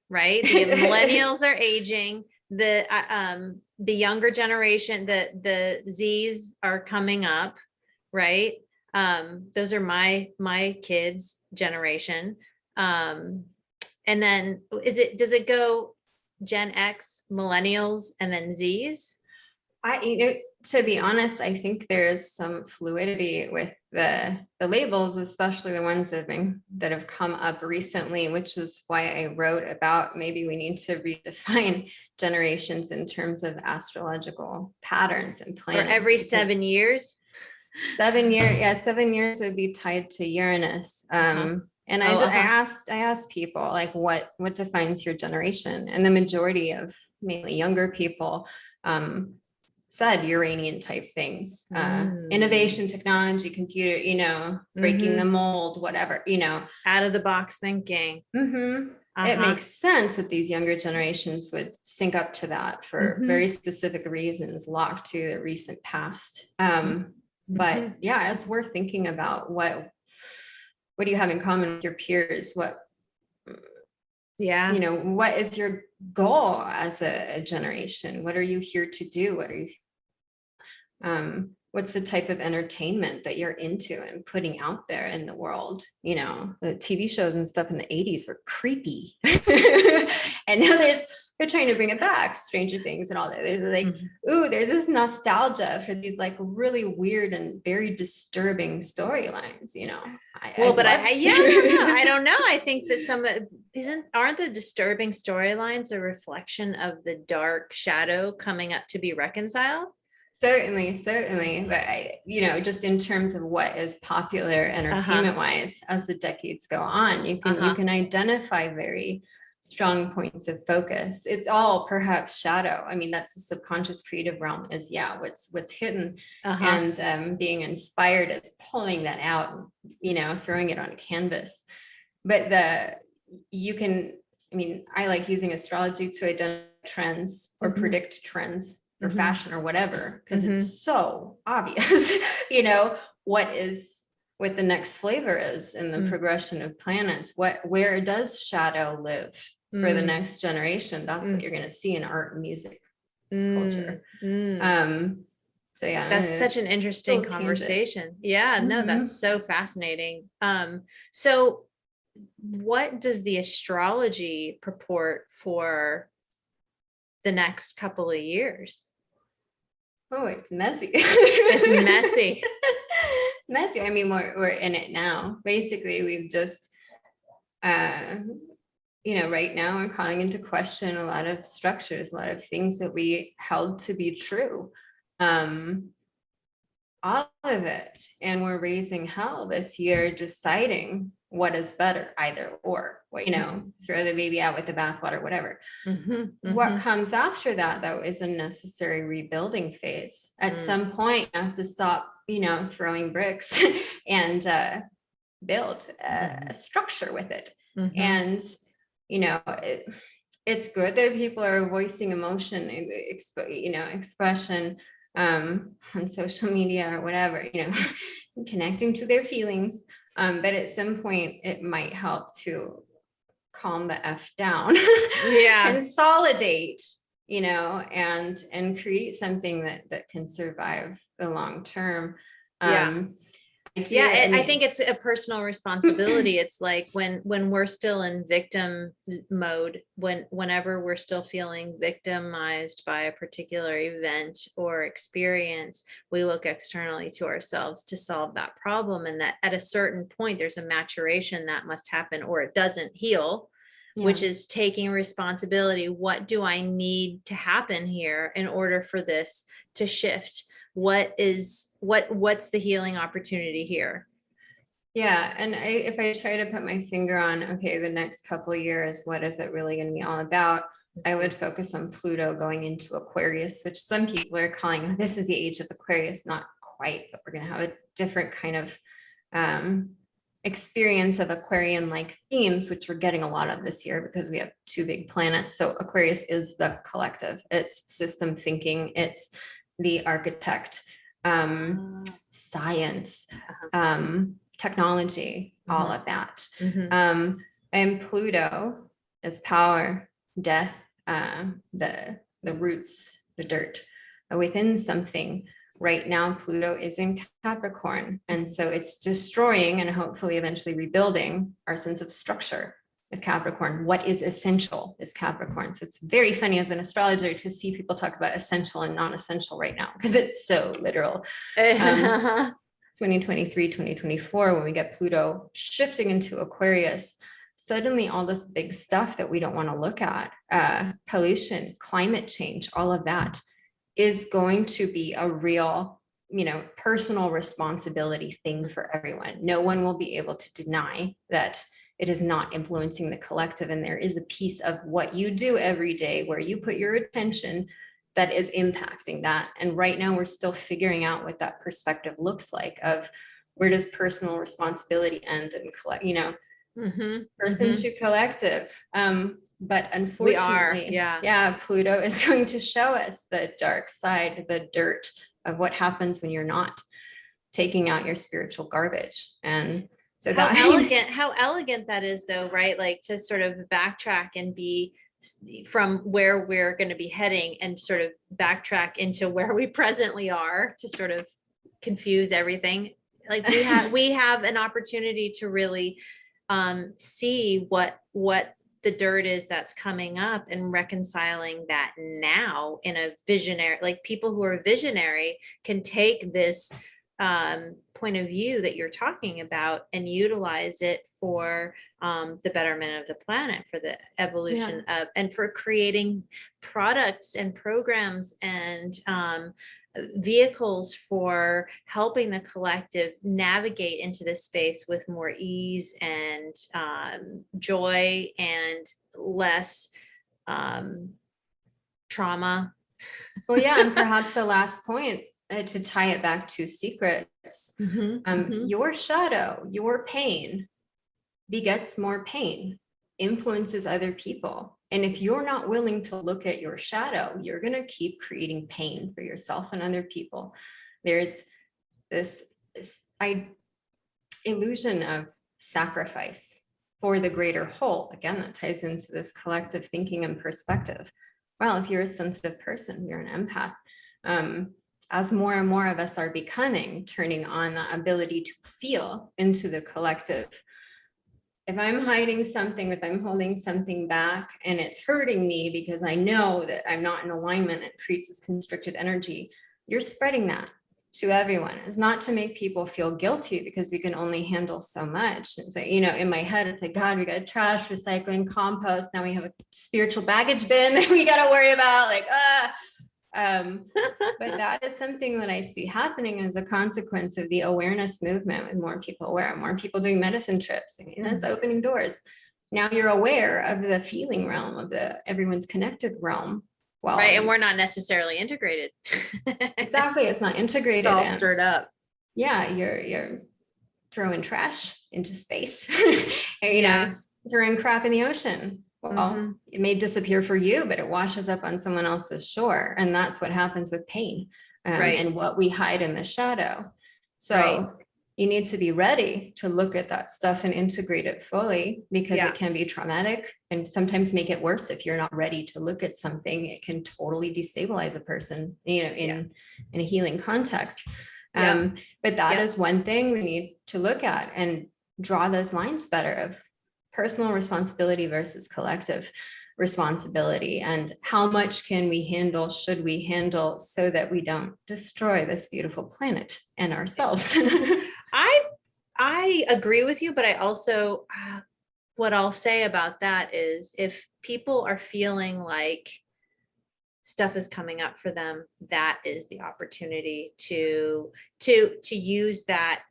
right? The millennials are aging. The younger generation, the Z's are coming up, right? Those are my kids' generation. And then does it go Gen X, millennials, and then Z's? To be honest, I think there's some fluidity with the labels, especially the ones that have come up recently, which is why I wrote about maybe we need to redefine generations in terms of astrological patterns and planets. Or every 7 years? 7 years, yeah, 7 years would be tied to Uranus. And I asked people, like, what defines your generation? And the majority of mainly younger people said Uranian type things, innovation, technology, computer, breaking the mold, whatever, out of the box thinking. It makes sense that these younger generations would sync up to that for very specific reasons, locked to the recent past. But yeah, it's worth thinking about what do you have in common with your peers? What is your goal as a generation? What are you here to do? What's the type of entertainment that you're into and putting out there in the world? The TV shows and stuff in the 80s were creepy. And now they're trying to bring it back, Stranger Things and all that. There's like, there's this nostalgia for these like really weird and very disturbing storylines, I don't know. I think that aren't the disturbing storylines a reflection of the dark shadow coming up to be reconciled? Certainly. But just in terms of what is popular entertainment wise, as the decades go on, you can identify very strong points of focus. It's all perhaps shadow. I mean, that's the subconscious creative realm is what's hidden, and being inspired is pulling that out, throwing it on a canvas. But I like using astrology to identify trends or predict trends or fashion or whatever, because it's so obvious, what the next flavor is in the progression of planets, where does shadow live for the next generation. That's what you're going to see in art and music culture. So yeah, that's such an interesting conversation. Yeah, no, that's so fascinating. So what does the astrology purport for the next couple of years? Oh, it's messy. It's messy. Messy. I mean, we're in it now. Basically, we've just, right now we're calling into question a lot of structures, a lot of things that we held to be true. All of it. And we're raising hell this year, deciding what is better, either or, throw the baby out with the bathwater, whatever. What comes after that, though, is a necessary rebuilding phase. At some point, you have to stop, throwing bricks and build a structure with it. And, it's good that people are voicing emotion, expression on social media or whatever, connecting to their feelings. But at some point it might help to calm the F down, consolidate, and create something that can survive the long term. I think it's a personal responsibility. It's like when we're still in victim mode, whenever we're still feeling victimized by a particular event or experience, we look externally to ourselves to solve that problem. And that at a certain point, there's a maturation that must happen, or it doesn't heal. which is taking responsibility. What do I need to happen here in order for this to shift? What's the healing opportunity here? Yeah. And if I try to put my finger on, okay, the next couple of years, what is it really going to be all about? I would focus on Pluto going into Aquarius, which some people are calling, oh, this is the age of Aquarius. Not quite, but we're going to have a different kind of experience of Aquarian-like themes, which we're getting a lot of this year because we have two big planets. So Aquarius is the collective. It's system thinking. It's the architect, science, technology, all of that. And Pluto is power, death, the roots, the dirt within something. Right now, Pluto is in Capricorn. And so it's destroying and hopefully eventually rebuilding our sense of structure with Capricorn. What is essential is Capricorn. So it's very funny as an astrologer to see people talk about essential and non-essential right now, because it's so literal. 2023, 2024, when we get Pluto shifting into Aquarius, suddenly all this big stuff that we don't want to look at, pollution, climate change, all of that is going to be a real, personal responsibility thing for everyone. No one will be able to deny that it is not influencing the collective. And there is a piece of what you do every day where you put your attention that is impacting that. And right now we're still figuring out what that perspective looks like of where does personal responsibility end and person to collective. But unfortunately, Pluto is going to show us the dark side, the dirt of what happens when you're not taking out your spiritual garbage. And so how elegant that is though, right? Like to sort of backtrack and be from where we're going to be heading and sort of backtrack into where we presently are to sort of confuse everything. Like we have an opportunity to really see what the dirt is that's coming up and reconciling that now in a visionary, like people who are visionary can take this point of view that you're talking about and utilize it for the betterment of the planet, for the evolution of, and for creating products and programs and vehicles for helping the collective navigate into this space with more ease and joy and less trauma. Well, yeah, and perhaps the last point to tie it back to secrets, your shadow, your pain begets more pain, influences other people. And if you're not willing to look at your shadow, you're going to keep creating pain for yourself and other people. There's this illusion of sacrifice for the greater whole. Again, that ties into this collective thinking and perspective. Well, if you're a sensitive person, you're an empath. As more and more of us are becoming, turning on the ability to feel into the collective. If I'm hiding something, if I'm holding something back and it's hurting me because I know that I'm not in alignment, it creates this constricted energy, you're spreading that to everyone. It's not to make people feel guilty because we can only handle so much. And so, in my head, it's like, God, we got trash, recycling, compost. Now we have a spiritual baggage bin that we got to worry about, but that is something that I see happening as a consequence of the awareness movement, with more people aware, more people doing medicine trips. I mean, that's opening doors. Now you're aware of the feeling realm, of the everyone's connected realm. Well, right. And we're not necessarily integrated. Exactly. It's not integrated. It's all stirred up. Yeah. You're throwing trash into space, throwing crap in the ocean. Well, it may disappear for you, but it washes up on someone else's shore. And that's what happens with pain and what we hide in the shadow. So you need to be ready to look at that stuff and integrate it fully, because it can be traumatic and sometimes make it worse. If you're not ready to look at something, it can totally destabilize a person, in a healing context. But that is one thing we need to look at and draw those lines better of personal responsibility versus collective responsibility, and how much can we handle, should we handle, so that we don't destroy this beautiful planet and ourselves. I agree with you, but I also what I'll say about that is if people are feeling like stuff is coming up for them, that is the opportunity to use that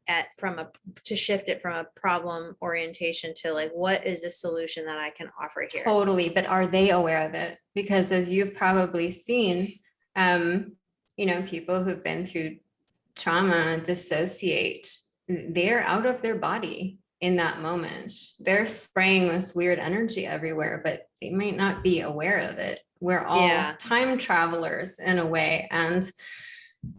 to shift it from a problem orientation to like, what is a solution that I can offer here? Totally. But are they aware of it? Because as you've probably seen, people who've been through trauma dissociate. They're out of their body in that moment. They're spraying this weird energy everywhere, but they might not be aware of it. We're all time travelers in a way. And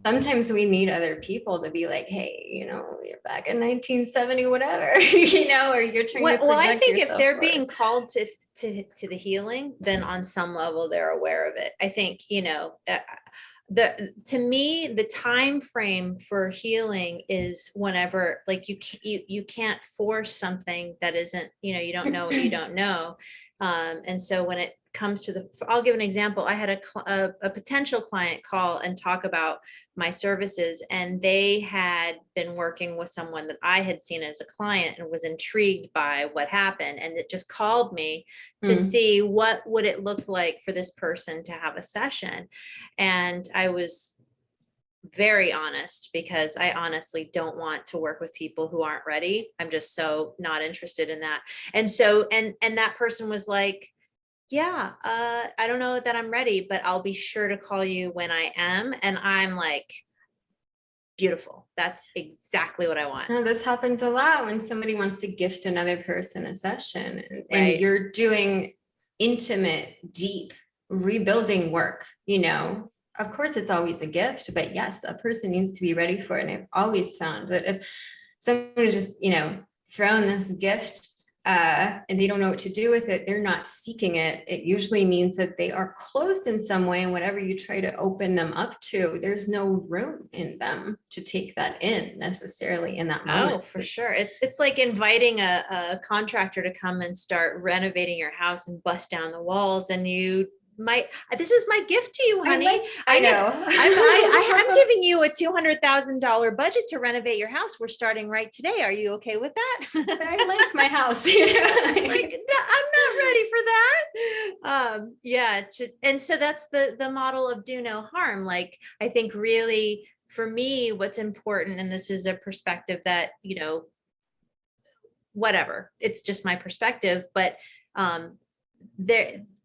sometimes we need other people to be like, hey, you're back in 1970, whatever, or you're trying to project well, I think if they're forward. being called to the healing, then on some level they're aware of it. I think, to me, the time frame for healing is whenever, like, you can't force something that isn't, you don't know what you don't know. And so when it comes to I'll give an example. I had a potential client call and talk about my services, and they had been working with someone that I had seen as a client and was intrigued by what happened. And it just called me to see what would it look like for this person to have a session. And I was very honest, because I honestly don't want to work with people who aren't ready. I'm just so not interested in that. And so, and that person was like, yeah, I don't know that I'm ready, but I'll be sure to call you when I am. And I'm like, beautiful. That's exactly what I want. No, this happens a lot when somebody wants to gift another person a session, and Right. you're doing intimate, deep rebuilding work. Of course it's always a gift, but yes, a person needs to be ready for it. And I've always found that if someone is just, thrown this gift and they don't know what to do with it, they're not seeking it. It usually means that they are closed in some way, and whatever you try to open them up to, there's no room in them to take that in necessarily in that moment. Oh, for sure. It's like inviting a contractor to come and start renovating your house and bust down the walls, and you might, this is my gift to you, honey. I know. I'm giving you a $200,000 budget to renovate your house. We're starting right today. Are you okay with that? I like my house. Like, I'm not ready for that. And so that's the model of do no harm. Like, I think really for me, what's important, and this is a perspective that, whatever, it's just my perspective, but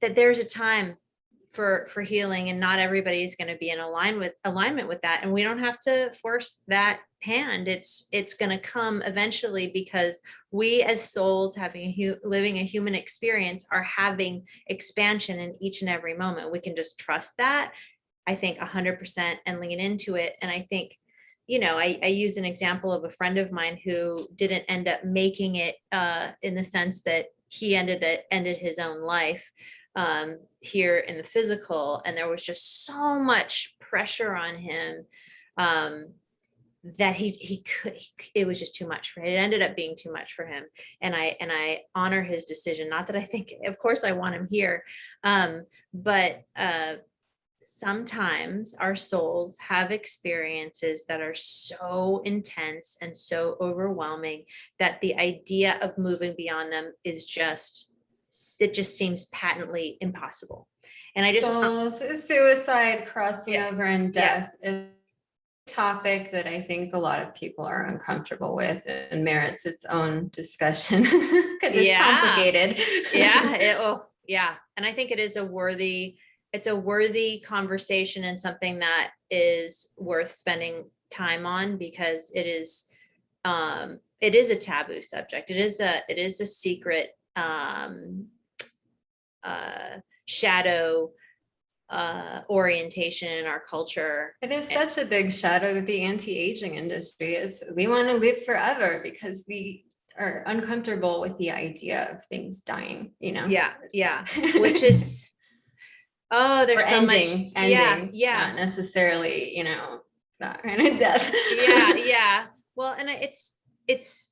there's a time for healing, and not everybody is going to be in alignment with that, and we don't have to force that hand. It's going to come eventually, because we as souls living a human experience are having expansion in each and every moment. We can just trust that, I think, 100%, and lean into it. And I think, I use an example of a friend of mine who didn't end up making it, in the sense that he ended his own life here in the physical. And there was just so much pressure on him that it was just too much for him. It ended up being too much for him. And I honor his decision. Not that I think, of course I want him here. But sometimes our souls have experiences that are so intense and so overwhelming that the idea of moving beyond them is just seems patently impossible. And I just suicide, crossing over, and death is a topic that I think a lot of people are uncomfortable with, and merits its own discussion because it's complicated. And I think it is a worthy conversation, and something that is worth spending time on, because it is a taboo subject. It is a secret shadow orientation in our culture. It is such a big shadow that the anti-aging industry is. We want to live forever because we are uncomfortable with the idea of things dying, Which is there's so ending, not necessarily, that kind of death. Well, and it's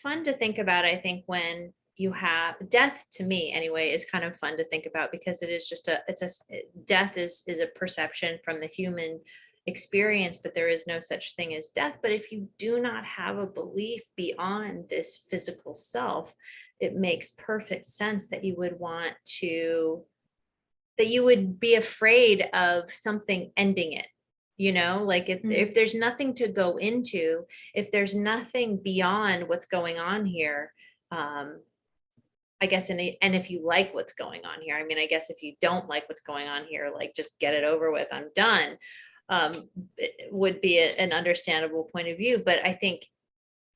fun to think about. I think when you have death, to me anyway, is kind of fun to think about, because it is just death is a perception from the human experience, but there is no such thing as death. But if you do not have a belief beyond this physical self, it makes perfect sense that you would want to, that you would be afraid of something ending it. Like if there's nothing to go into, if there's nothing beyond what's going on here, I guess, and if you like what's going on here, I mean, I guess if you don't like what's going on here, like just get it over with, I'm done, it would be an understandable point of view. But I think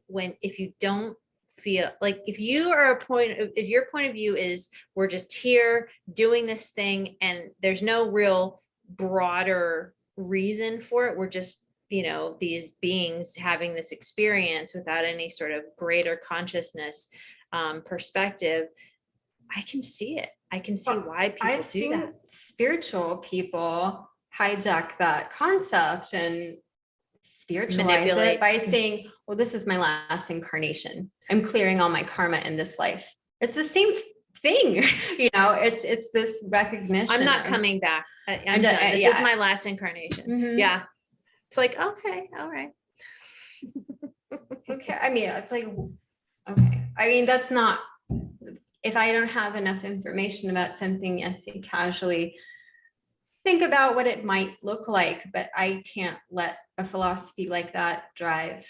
if you don't feel like, if your point of view is we're just here doing this thing and there's no real broader reason for it, we're just these beings having this experience without any sort of greater consciousness perspective, I can see it. I can see why people I've do seen that. spiritual people hijack that concept and spiritualize Manipulate. it by saying, well, this is my last incarnation. I'm clearing all my karma in this life. It's the same thing. It's this recognition. I'm not coming back. I'm done. This is my last incarnation. Mhm. Yeah. It's like, okay, all right. Okay. I mean, it's like, okay. I mean, that's not, if I don't have enough information about something, yes, I casually think about what it might look like, but I can't let a philosophy like that drive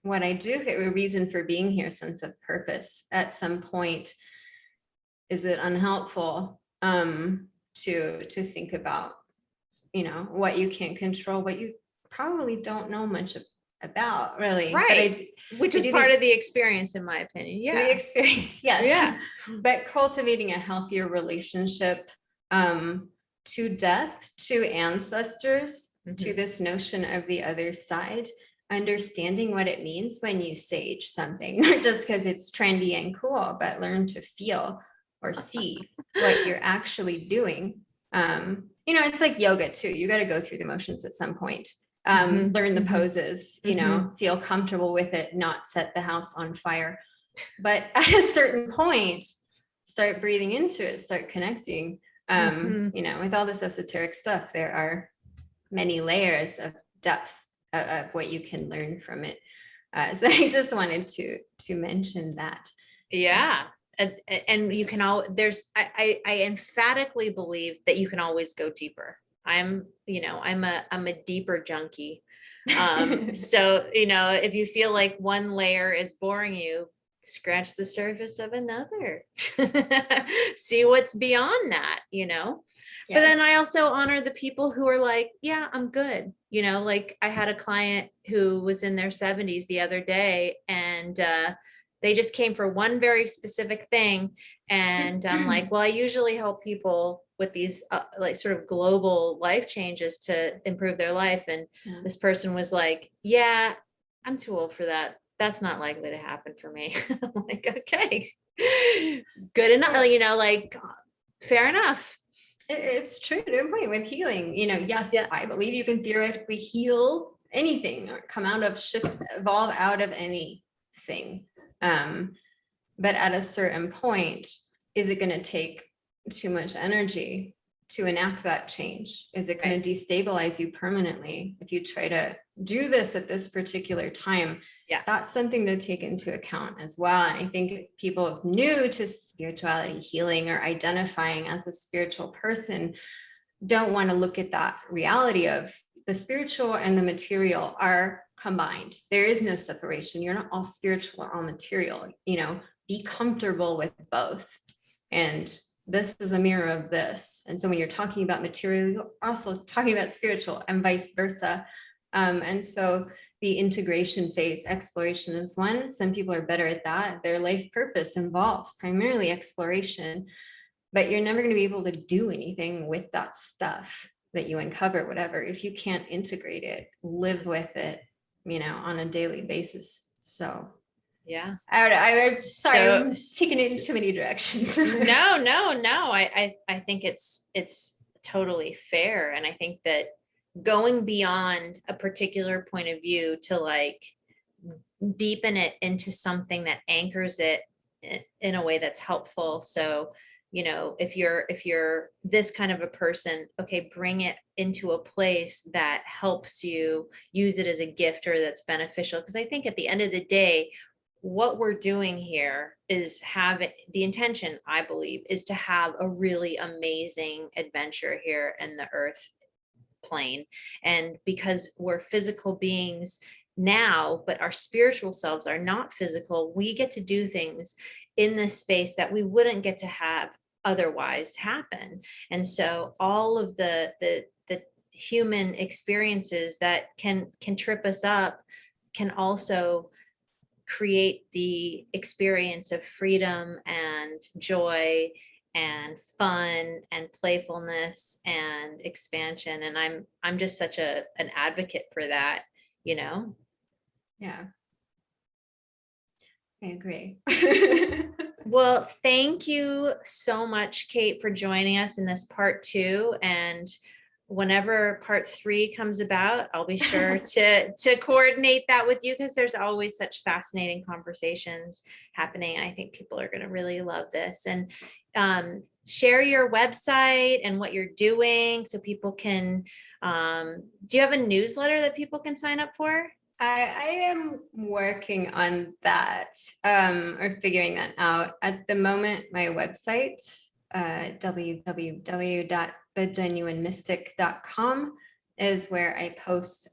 what I do. A reason for being here, sense of purpose. At some point, is it unhelpful to think about, what you can't control, what you probably don't know much about, really. Right. But Which is part of the experience, in my opinion. Yeah. The experience, yes. Yeah. But cultivating a healthier relationship to death, to ancestors, to this notion of the other side, understanding what it means when you sage something, not just because it's trendy and cool, but learn to feel or see what you're actually doing. It's like yoga too. You got to go through the motions at some point. Learn the poses, feel comfortable with it, not set the house on fire. But at a certain point, start breathing into it, start connecting. With all this esoteric stuff, there are many layers of depth of what you can learn from it. So I just wanted to mention that. Yeah. And you can I emphatically believe that you can always go deeper. I'm a deeper junkie. So, if you feel like one layer is boring you, scratch the surface of another. See what's beyond that. But then I also honor the people who are like, yeah, I'm good. Like I had a client who was in their 70s the other day, and they just came for one very specific thing. And I'm like, well, I usually help people with these like sort of global life changes to improve their life. And this person was like, yeah, I'm too old for that. That's not likely to happen for me. I'm like, okay, good enough. Like, fair enough. It's true to a point with healing. Yes, I believe you can theoretically heal anything or come out of evolve out of anything. But at a certain point, is it going to take too much energy to enact that change? Is it going to destabilize you permanently if you try to do this at this particular time? Yeah, that's something to take into account as well. And I think people new to spirituality, healing, or identifying as a spiritual person don't want to look at that reality of the spiritual and the material are combined. There is no separation. You're not all spiritual or all material. Be comfortable with both. And this is a mirror of this. And so when you're talking about material, you're also talking about spiritual and vice versa. And so the integration phase, exploration is one. Some people are better at that. Their life purpose involves primarily exploration, but you're never going to be able to do anything with that stuff that you uncover, whatever, if you can't integrate it, live with it, on a daily basis. So yeah, I'm sorry, I'm taking it in too many directions. No. I think it's totally fair. And I think that going beyond a particular point of view to like deepen it into something that anchors it in a way that's helpful. So, if you're this kind of a person, okay, bring it into a place that helps you use it as a gift or that's beneficial. Because I think at the end of the day, what we're doing here is the intention, I believe, is to have a really amazing adventure here in the earth plane. And because we're physical beings now, but our spiritual selves are not physical, we get to do things in this space that we wouldn't get to have otherwise happen. And so all of the human experiences that can trip us up can also create the experience of freedom and joy and fun and playfulness and expansion. And I'm just such an advocate for that, you know. Yeah, I agree. Well, thank you so much, Kate, for joining us in this part 2. And whenever part 3 comes about, I'll be sure to coordinate that with you, because there's always such fascinating conversations happening. I think people are going to really love this. And share your website and what you're doing so people can, do you have a newsletter that people can sign up for? I am working on that, or figuring that out. At the moment, my website, www.thegenuinemystic.com, is where I post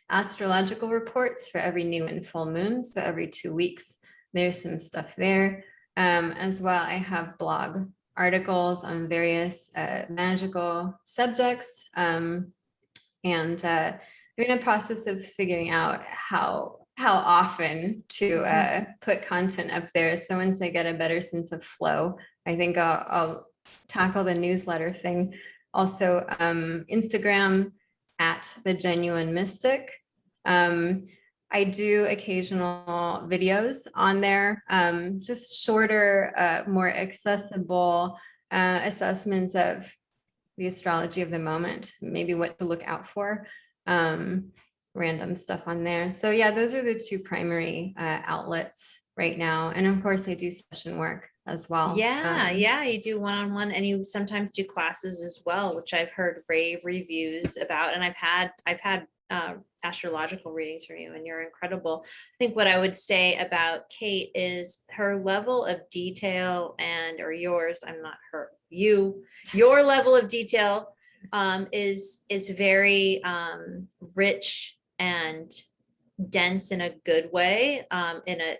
astrological reports for every new and full moon. So every 2 weeks, there's some stuff there. As well, I have blog articles on various magical subjects, and we're in a process of figuring out how often to put content up there. So once I get a better sense of flow, I think I'll tackle the newsletter thing. Also, Instagram at The Genuine Mystic. I do occasional videos on there, just shorter, more accessible assessments of the astrology of the moment, maybe what to look out for, random stuff on there. So yeah, those are the 2 primary outlets right now. And of course I do session work as well. Yeah, you do one-on-one, and you sometimes do classes as well, which I've heard rave reviews about. And I've had astrological readings from you, and you're incredible. I think what I would say about Kate is her level of detail, or yours, I'm not her, your level of detail is very rich and dense in a good way, in a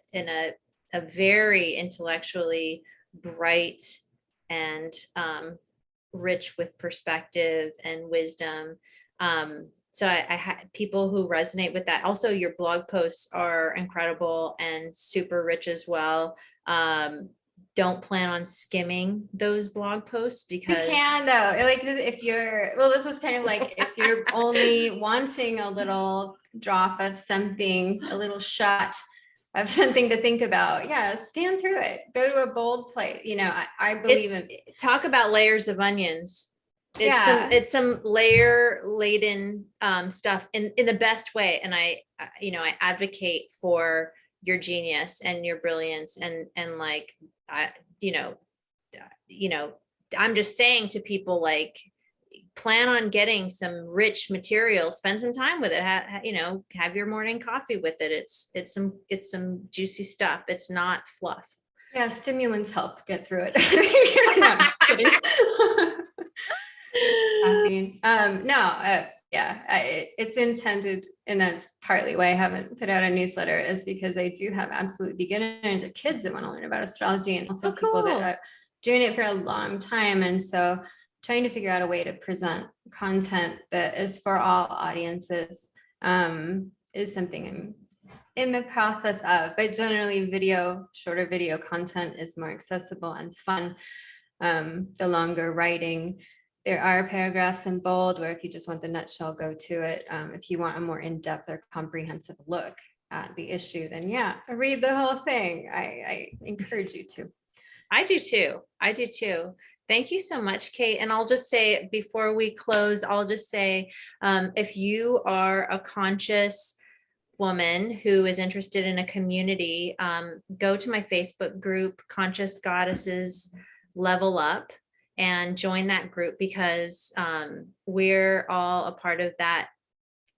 very intellectually bright and rich with perspective and wisdom. So I had people who resonate with that. Also, your blog posts are incredible and super rich as well. Don't plan on skimming those blog posts, because you can though. Like if you're, well, this is kind of like if you're only wanting a little drop of something, a little shot of something to think about, yeah, scan through it. Go to a bold place. I believe in. Talk about layers of onions. It's some layer laden stuff in the best way. And I advocate for your genius and your brilliance, and like I'm just saying to people, like, plan on getting some rich material, spend some time with it, have your morning coffee with it. It's some juicy stuff. It's not fluff. Yeah, stimulants help get through it. No, I'm just kidding. Caffeine. It's intended, and that's partly why I haven't put out a newsletter, is because I do have absolute beginners or kids that want to learn about astrology, and also people that are doing it for a long time. And so trying to figure out a way to present content that is for all audiences is something I'm in the process of. But generally shorter video content is more accessible and fun. The longer writing, there are paragraphs in bold where if you just want the nutshell, go to it. If you want a more in-depth or comprehensive look at the issue, then yeah, read the whole thing. I encourage you to. I do too. Thank you so much, Kate. And I'll just say, before we close, if you are a conscious woman who is interested in a community, go to my Facebook group, Conscious Goddesses Level Up, and join that group, because we're all a part of that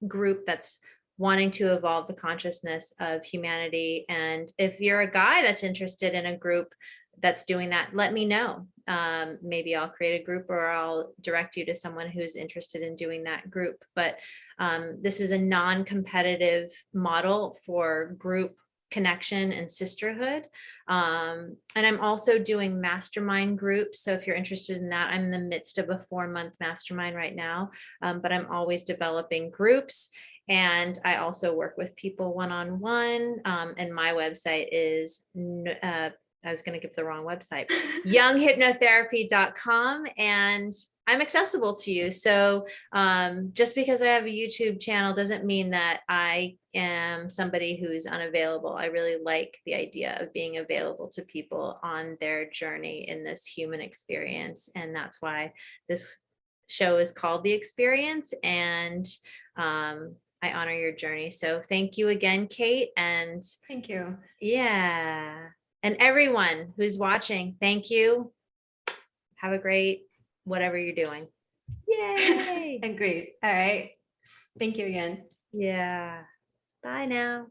group that's wanting to evolve the consciousness of humanity. And if you're a guy that's interested in a group that's doing that, let me know. Maybe I'll create a group, or I'll direct you to someone who's interested in doing that group. But this is a non-competitive model for group connection and sisterhood. And I'm also doing mastermind groups. So if you're interested in that, I'm in the midst of a 4-month mastermind right now, but I'm always developing groups. And I also work with people one-on-one. And my website is, I was going to give the wrong website, younghypnotherapy.com. And I'm accessible to you. So just because I have a YouTube channel doesn't mean that I am somebody who's unavailable. I really like the idea of being available to people on their journey in this human experience. And that's why this show is called The Experience. And I honor your journey. So thank you again, Kate. And Thank you. yeah. And everyone who's watching, thank you. Have a great whatever you're doing. Yay. Agreed. All right. Thank you again. Yeah. Bye now.